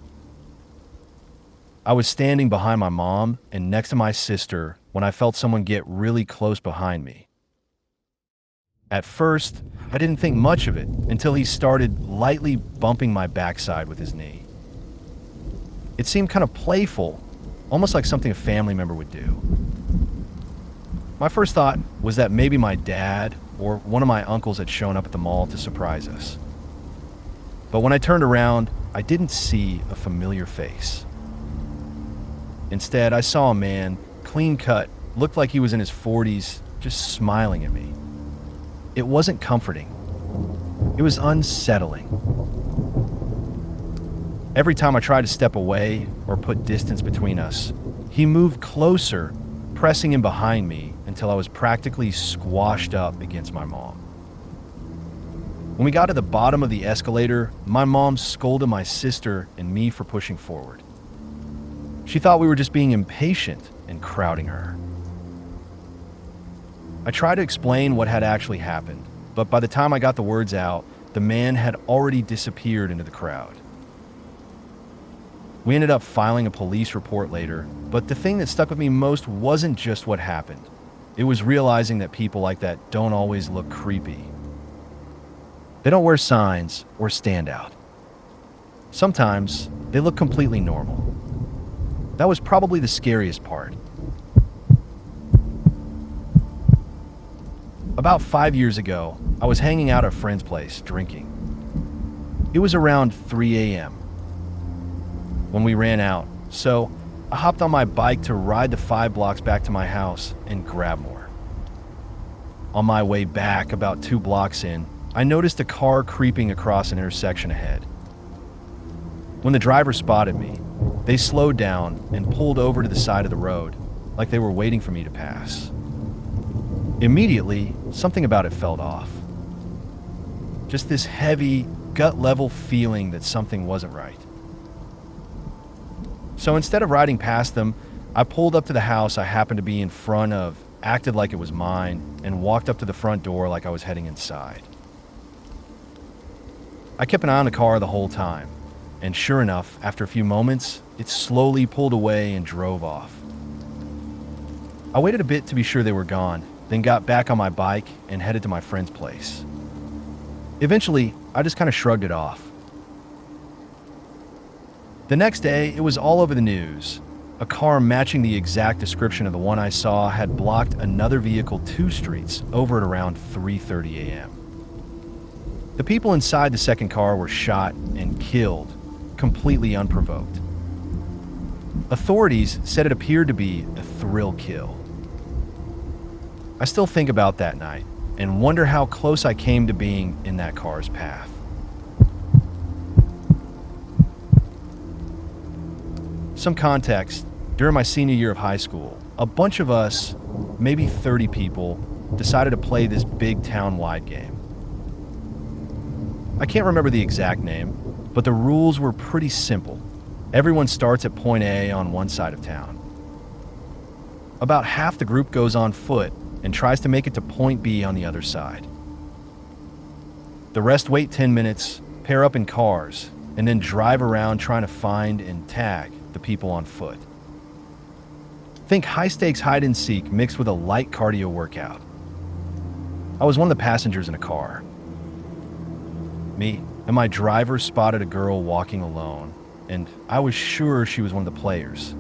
I was standing behind my mom and next to my sister when I felt someone get really close behind me. At first, I didn't think much of it until he started lightly bumping my backside with his knee. It seemed kind of playful, almost like something a family member would do. My first thought was that maybe my dad or one of my uncles had shown up at the mall to surprise us. But when I turned around, I didn't see a familiar face. Instead, I saw a man, clean cut, looked like he was in his 40s, just smiling at me. It wasn't comforting. It was unsettling. Every time I tried to step away or put distance between us, he moved closer, pressing in behind me until I was practically squashed up against my mom. When we got to the bottom of the escalator, my mom scolded my sister and me for pushing forward. She thought we were just being impatient and crowding her. I tried to explain what had actually happened, but by the time I got the words out, the man had already disappeared into the crowd. We ended up filing a police report later, but the thing that stuck with me most wasn't just what happened. It was realizing that people like that don't always look creepy. They don't wear signs or stand out. Sometimes they look completely normal. That was probably the scariest part. About 5 years ago, I was hanging out at a friend's place, drinking. It was around 3 a.m. when we ran out, so I hopped on my bike to ride the 5 blocks back to my house and grab more. On my way back, about 2 blocks in, I noticed a car creeping across an intersection ahead. When the driver spotted me, they slowed down and pulled over to the side of the road, like they were waiting for me to pass. Immediately, something about it felt off. Just this heavy, gut-level feeling that something wasn't right. So instead of riding past them, I pulled up to the house I happened to be in front of, acted like it was mine, and walked up to the front door like I was heading inside. I kept an eye on the car the whole time, and sure enough, after a few moments, it slowly pulled away and drove off. I waited a bit to be sure they were gone, then got back on my bike and headed to my friend's place. Eventually, I just kind of shrugged it off. The next day, it was all over the news. A car matching the exact description of the one I saw had blocked another vehicle 2 streets over at around 3:30 a.m. The people inside the second car were shot and killed, completely unprovoked. Authorities said it appeared to be a thrill kill. I still think about that night and wonder how close I came to being in that car's path. Some context, during my senior year of high school, a bunch of us, maybe 30 people, decided to play this big town-wide game. I can't remember the exact name, but the rules were pretty simple. Everyone starts at point A on one side of town. About half the group goes on foot and tries to make it to point B on the other side. The rest wait 10 minutes, pair up in cars, and then drive around trying to find and tag the people on foot. Think high-stakes hide-and-seek mixed with a light cardio workout. I was one of the passengers in a car. Me and my driver spotted a girl walking alone, and I was sure she was one of the players.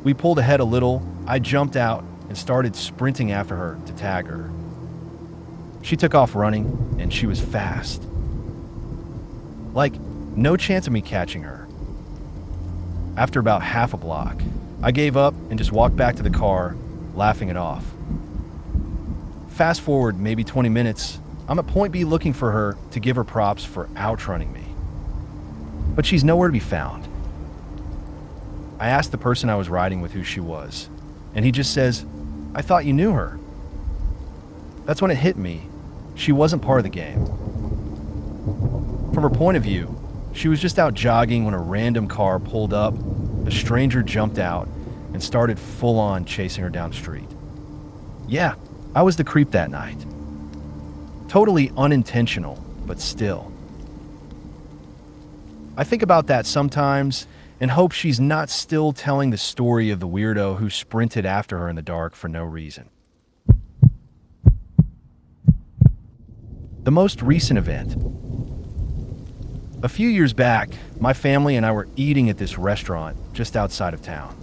We pulled ahead a little, I jumped out, and started sprinting after her to tag her. She took off running, and she was fast. Like, no chance of me catching her. After about half a block, I gave up and just walked back to the car, laughing it off. Fast forward maybe 20 minutes, I'm at point B looking for her to give her props for outrunning me. But she's nowhere to be found. I asked the person I was riding with who she was, and he just says, "I thought you knew her." That's when it hit me. She wasn't part of the game. From her point of view, She was just out jogging when a random car pulled up. A stranger jumped out and started full-on chasing her down the street. Yeah, I was the creep that night. Totally unintentional, but still. I think about that sometimes and hope she's not still telling the story of the weirdo who sprinted after her in the dark for no reason. The most recent event. A few years back, my family and I were eating at this restaurant just outside of town.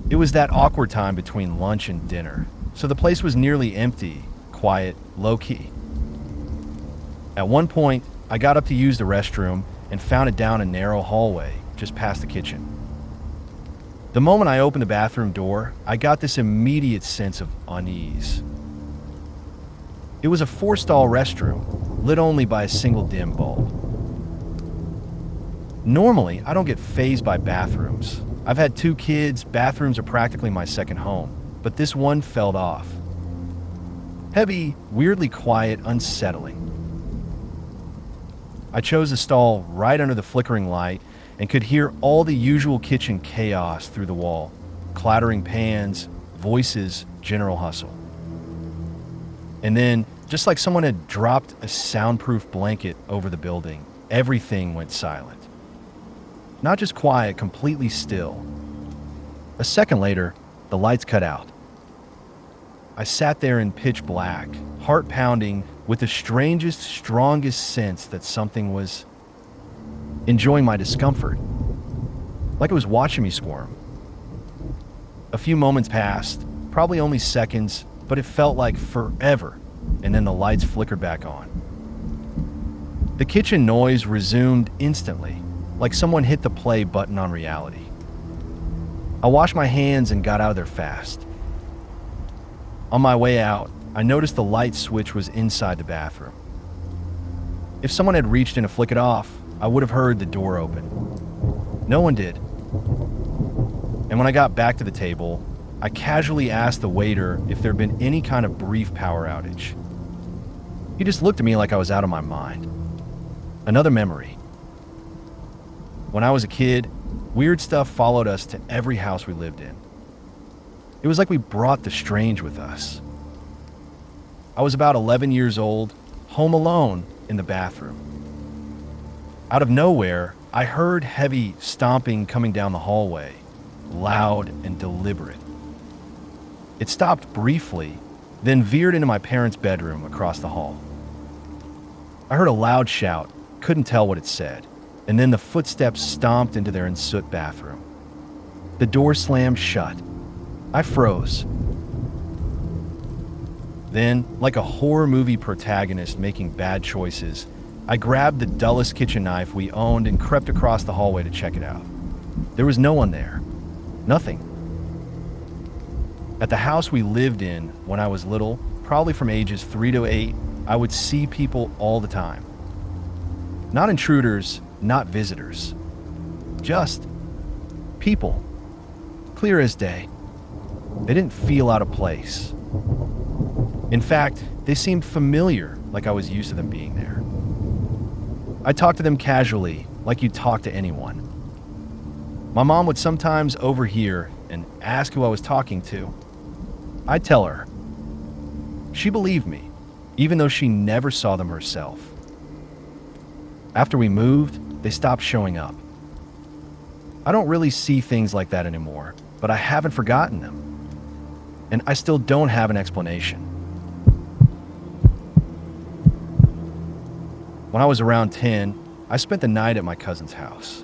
It was that awkward time between lunch and dinner, so the place was nearly empty, quiet, low-key. At one point, I got up to use the restroom and found it down a narrow hallway just past the kitchen. The moment I opened the bathroom door, I got this immediate sense of unease. It was a 4-stall restroom, lit only by a single dim bulb. Normally, I don't get fazed by bathrooms. I've had 2 kids, bathrooms are practically my second home, but this one felt off. Heavy, weirdly quiet, unsettling. I chose a stall right under the flickering light and could hear all the usual kitchen chaos through the wall. Clattering pans, voices, general hustle. And then, just like someone had dropped a soundproof blanket over the building, everything went silent. Not just quiet, completely still. A second later, the lights cut out. I sat there in pitch black, heart pounding, with the strangest, strongest sense that something was enjoying my discomfort, like it was watching me squirm. A few moments passed, probably only seconds, but it felt like forever, and then the lights flickered back on. The kitchen noise resumed instantly, like someone hit the play button on reality. I washed my hands and got out of there fast. On my way out, I noticed the light switch was inside the bathroom. If someone had reached in to flick it off, I would have heard the door open. No one did. And when I got back to the table, I casually asked the waiter if there had been any kind of brief power outage. He just looked at me like I was out of my mind. Another memory. When I was a kid, weird stuff followed us to every house we lived in. It was like we brought the strange with us. I was about 11 years old, home alone in the bathroom. Out of nowhere, I heard heavy stomping coming down the hallway, loud and deliberate. It stopped briefly, then veered into my parents' bedroom across the hall. I heard a loud shout, couldn't tell what it said, and then the footsteps stomped into their ensoot bathroom. The door slammed shut. I froze. Then, like a horror movie protagonist making bad choices, I grabbed the dullest kitchen knife we owned and crept across the hallway to check it out. There was no one there. Nothing. At the house we lived in when I was little, probably from ages 3 to 8, I would see people all the time. Not intruders, not visitors. Just people. Clear as day. They didn't feel out of place. In fact, they seemed familiar, like I was used to them being there. I talked to them casually, like you'd talk to anyone. My mom would sometimes overhear and ask who I was talking to. I'd tell her. She believed me, even though she never saw them herself. After we moved, they stopped showing up. I don't really see things like that anymore, but I haven't forgotten them. And I still don't have an explanation. When I was around 10, I spent the night at my cousin's house.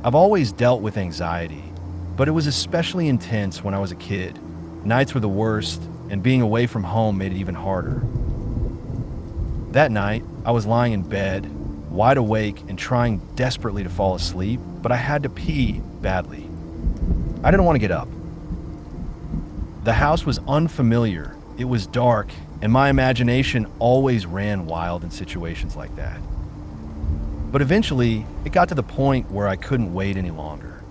I've always dealt with anxiety, but it was especially intense when I was a kid. Nights were the worst, and being away from home made it even harder. That night, I was lying in bed, wide awake and trying desperately to fall asleep, but I had to pee badly. I didn't want to get up. The house was unfamiliar, it was dark, and my imagination always ran wild in situations like that. But eventually, it got to the point where I couldn't wait any longer.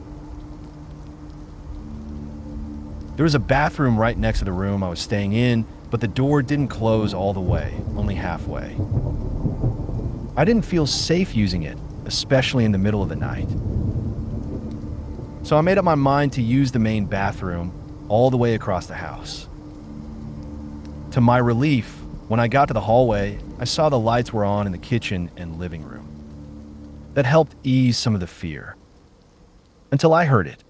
There was a bathroom right next to the room I was staying in, but the door didn't close all the way, only halfway. I didn't feel safe using it, especially in the middle of the night. So I made up my mind to use the main bathroom all the way across the house. To my relief, when I got to the hallway, I saw the lights were on in the kitchen and living room. That helped ease some of the fear. Until I heard it.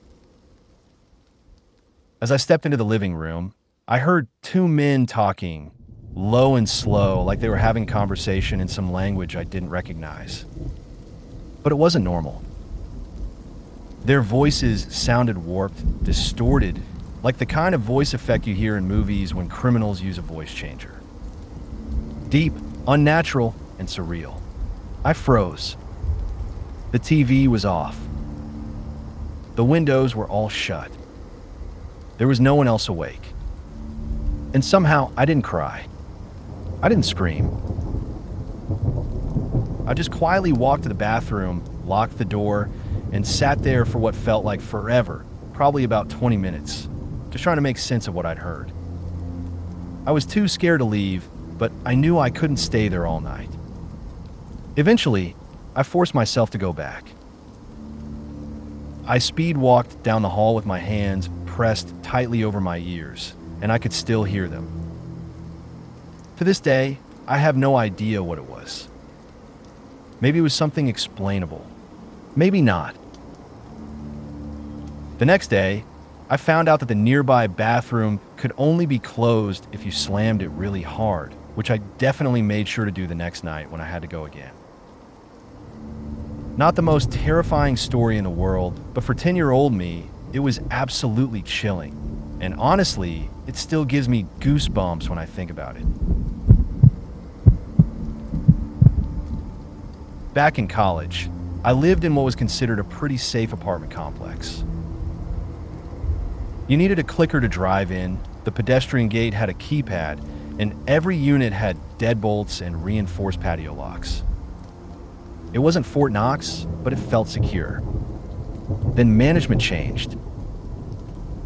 As I stepped into the living room, I heard two men talking, low and slow, like they were having conversation in some language I didn't recognize. But it wasn't normal. Their voices sounded warped, distorted, like the kind of voice effect you hear in movies when criminals use a voice changer. Deep, unnatural, and surreal. I froze. The TV was off. The windows were all shut. There was no one else awake. And somehow, I didn't cry. I didn't scream. I just quietly walked to the bathroom, locked the door, and sat there for what felt like forever, probably about 20 minutes, just trying to make sense of what I'd heard. I was too scared to leave, but I knew I couldn't stay there all night. Eventually, I forced myself to go back. I speed walked down the hall with my hands pressed tightly over my ears, and I could still hear them. To this day, I have no idea what it was. Maybe it was something explainable. Maybe not. The next day, I found out that the nearby bathroom could only be closed if you slammed it really hard, which I definitely made sure to do the next night when I had to go again. Not the most terrifying story in the world, but for 10-year-old me, it was absolutely chilling. And honestly, it still gives me goosebumps when I think about it. Back in college, I lived in what was considered a pretty safe apartment complex. You needed a clicker to drive in, the pedestrian gate had a keypad, and every unit had deadbolts and reinforced patio locks. It wasn't Fort Knox, but it felt secure. Then management changed.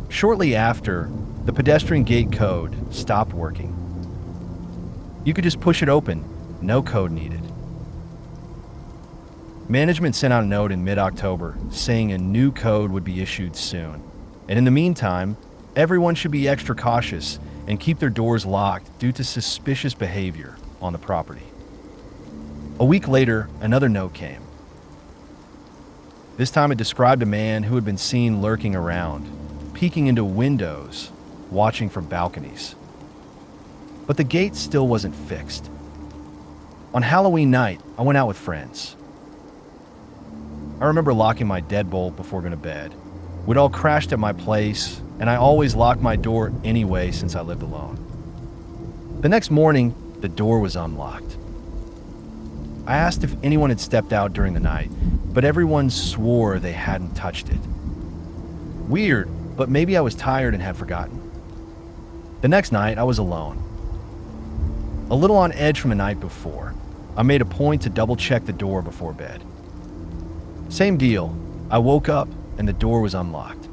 Shortly after, the pedestrian gate code stopped working. You could just push it open, no code needed. Management sent out a note in mid-October saying a new code would be issued soon. And in the meantime, everyone should be extra cautious and keep their doors locked due to suspicious behavior on the property. A week later, another note came. This time it described a man who had been seen lurking around, peeking into windows, watching from balconies. But the gate still wasn't fixed. On Halloween night, I went out with friends. I remember locking my deadbolt before going to bed. We'd all crashed at my place, and I always locked my door anyway since I lived alone. The next morning, the door was unlocked. I asked if anyone had stepped out during the night, but everyone swore they hadn't touched it. Weird, but maybe I was tired and had forgotten. The next night, I was alone. A little on edge from the night before, I made a point to double-check the door before bed. Same deal. I woke up and the door was unlocked.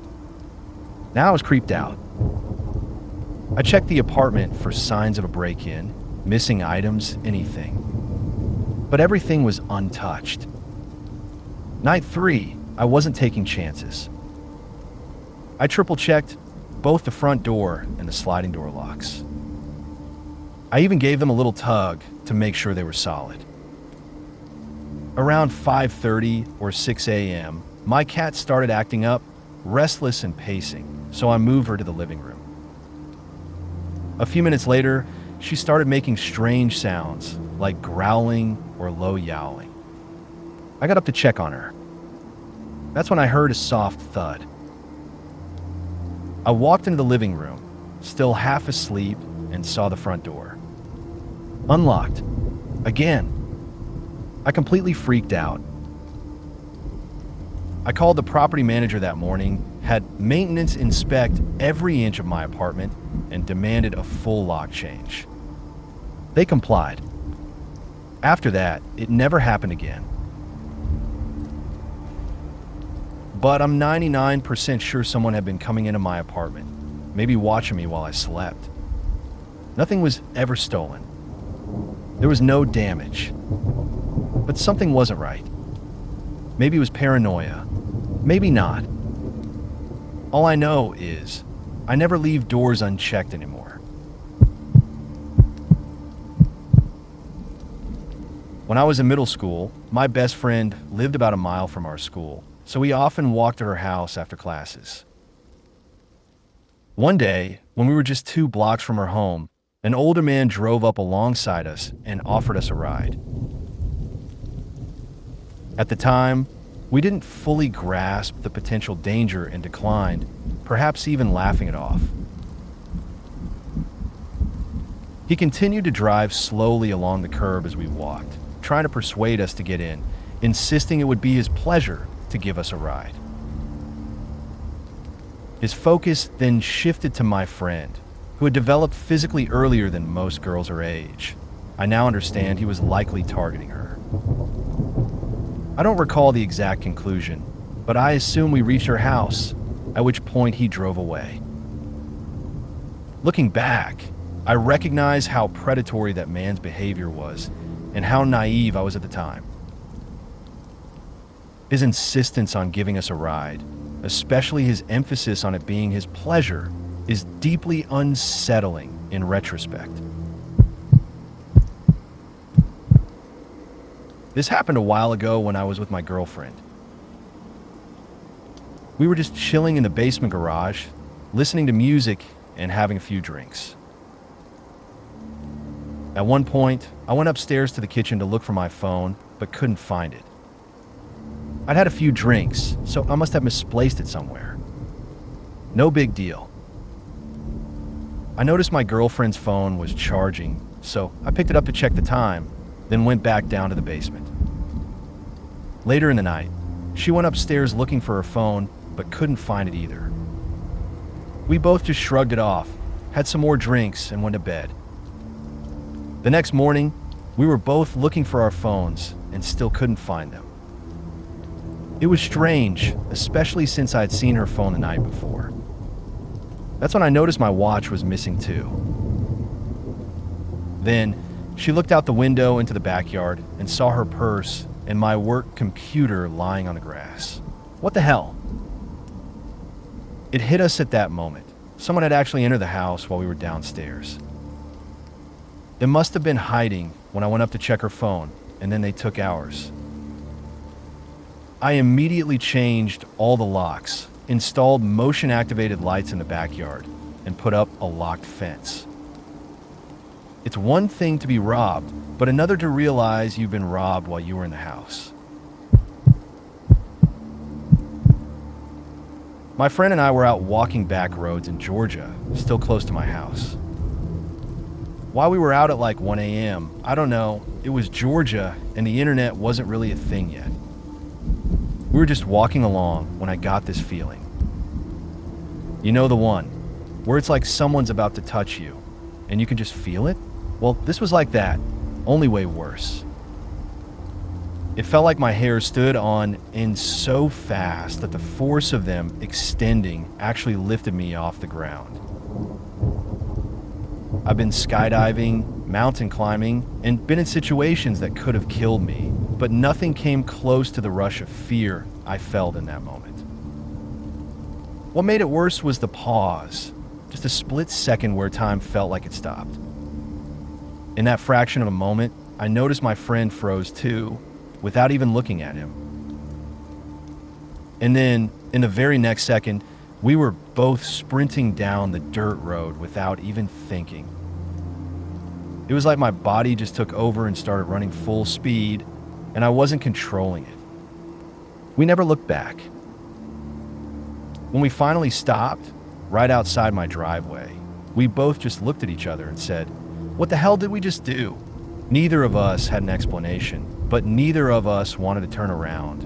Now I was creeped out. I checked the apartment for signs of a break-in, missing items, anything. But everything was untouched. Night 3, I wasn't taking chances. I triple-checked both the front door and the sliding door locks. I even gave them a little tug to make sure they were solid. Around 5:30 or 6 a.m., my cat started acting up, restless and pacing, so I moved her to the living room. A few minutes later, she started making strange sounds, like growling or low yowling. I got up to check on her. That's when I heard a soft thud. I walked into the living room, still half asleep, and saw the front door. Unlocked. Again. I completely freaked out. I called the property manager that morning, had maintenance inspect every inch of my apartment, and demanded a full lock change. They complied. After that, it never happened again. But I'm 99% sure someone had been coming into my apartment, maybe watching me while I slept. Nothing was ever stolen. There was no damage, but something wasn't right. Maybe it was paranoia, maybe not. All I know is I never leave doors unchecked anymore. When I was in middle school, my best friend lived about a mile from our school, so we often walked to her house after classes. One day, when we were just 2 blocks from her home, an older man drove up alongside us and offered us a ride. At the time, we didn't fully grasp the potential danger and declined, perhaps even laughing it off. He continued to drive slowly along the curb as we walked, trying to persuade us to get in, insisting it would be his pleasure to give us a ride. His focus then shifted to my friend, who had developed physically earlier than most girls her age. I now understand he was likely targeting her. I don't recall the exact conclusion, but I assume we reached her house, at which point he drove away. Looking back, I recognize how predatory that man's behavior was and how naive I was at the time. His insistence on giving us a ride, especially his emphasis on it being his pleasure, is deeply unsettling in retrospect. This happened a while ago when I was with my girlfriend. We were just chilling in the basement garage, listening to music and having a few drinks. At one point, I went upstairs to the kitchen to look for my phone, but couldn't find it. I'd had a few drinks, so I must have misplaced it somewhere. No big deal. I noticed my girlfriend's phone was charging, so I picked it up to check the time, then went back down to the basement. Later in the night, she went upstairs looking for her phone, but couldn't find it either. We both just shrugged it off, had some more drinks, and went to bed. The next morning, we were both looking for our phones and still couldn't find them. It was strange, especially since I'd seen her phone the night before. That's when I noticed my watch was missing too. Then, she looked out the window into the backyard and saw her purse and my work computer lying on the grass. What the hell? It hit us at that moment. Someone had actually entered the house while we were downstairs. They must have been hiding when I went up to check her phone, and then they took ours. I immediately changed all the locks, installed motion-activated lights in the backyard, and put up a locked fence. It's one thing to be robbed, but another to realize you've been robbed while you were in the house. My friend and I were out walking back roads in Georgia, still close to my house. While we were out at like 1 a.m., I don't know, it was Georgia and the internet wasn't really a thing yet. We were just walking along when I got this feeling. You know the one, where it's like someone's about to touch you, and you can just feel it? Well, this was like that, only way worse. It felt like my hair stood on end so fast that the force of them extending actually lifted me off the ground. I've been skydiving, mountain climbing, and been in situations that could have killed me, but nothing came close to the rush of fear I felt in that moment. What made it worse was the pause, just a split second where time felt like it stopped. In that fraction of a moment, I noticed my friend froze too, without even looking at him. And then, in the very next second, we were both sprinting down the dirt road without even thinking. It was like my body just took over and started running full speed, and I wasn't controlling it. We never looked back. When we finally stopped, right outside my driveway, we both just looked at each other and said, "What the hell did we just do?" Neither of us had an explanation, but neither of us wanted to turn around.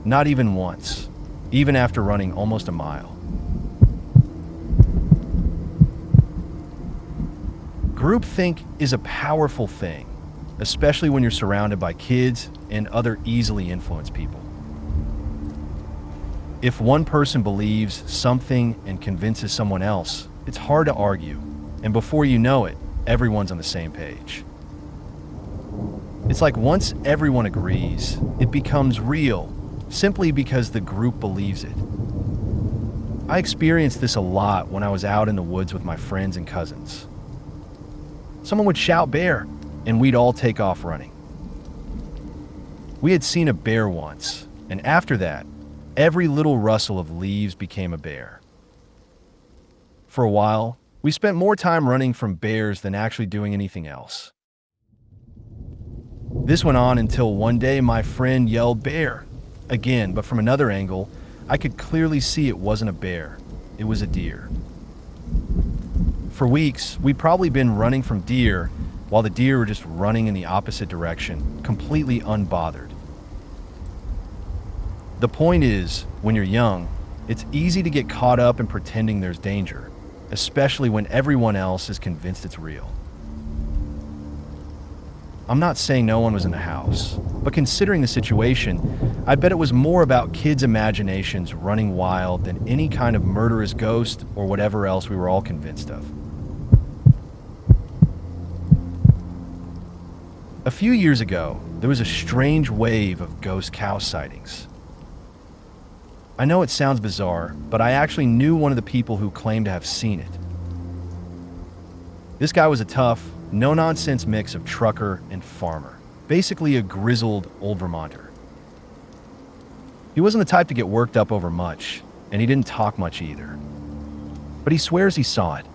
Not even once, even after running almost a mile. Groupthink is a powerful thing, especially when you're surrounded by kids and other easily influenced people. If one person believes something and convinces someone else, it's hard to argue, and before you know it, everyone's on the same page. It's like once everyone agrees, it becomes real, simply because the group believes it. I experienced this a lot when I was out in the woods with my friends and cousins. Someone would shout bear, and we'd all take off running. We had seen a bear once, and after that, every little rustle of leaves became a bear. For a while, we spent more time running from bears than actually doing anything else. This went on until one day my friend yelled bear. Again, but from another angle, I could clearly see it wasn't a bear. It was a deer. For weeks, we'd probably been running from deer while the deer were just running in the opposite direction, completely unbothered. The point is, when you're young, it's easy to get caught up in pretending there's danger, especially when everyone else is convinced it's real. I'm not saying no one was in the house, but considering the situation, I bet it was more about kids' imaginations running wild than any kind of murderous ghost or whatever else we were all convinced of. A few years ago, there was a strange wave of ghost cow sightings. I know it sounds bizarre, but I actually knew one of the people who claimed to have seen it. This guy was a tough, no-nonsense mix of trucker and farmer, basically a grizzled old Vermonter. He wasn't the type to get worked up over much, and he didn't talk much either. But he swears he saw it.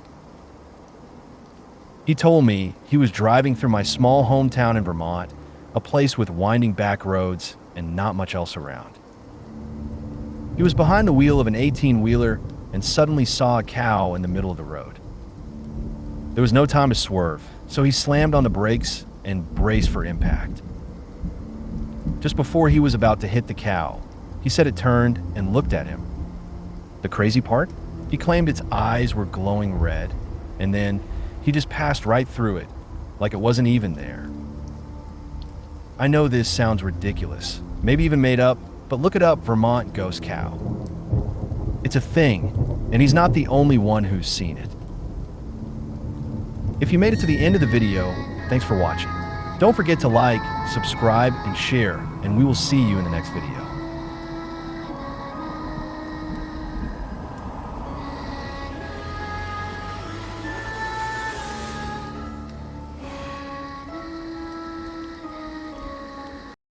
He told me he was driving through my small hometown in Vermont, a place with winding back roads and not much else around. He was behind the wheel of an 18-wheeler and suddenly saw a cow in the middle of the road. There was no time to swerve, so he slammed on the brakes and braced for impact. Just before he was about to hit the cow, he said it turned and looked at him. The crazy part? He claimed its eyes were glowing red, and then he just passed right through it, like it wasn't even there. I know this sounds ridiculous, maybe even made up, but look it up, Vermont ghost cow. It's a thing, and he's not the only one who's seen it. If you made it to the end of the video, thanks for watching. Don't forget to like, subscribe, and share, and we will see you in the next video.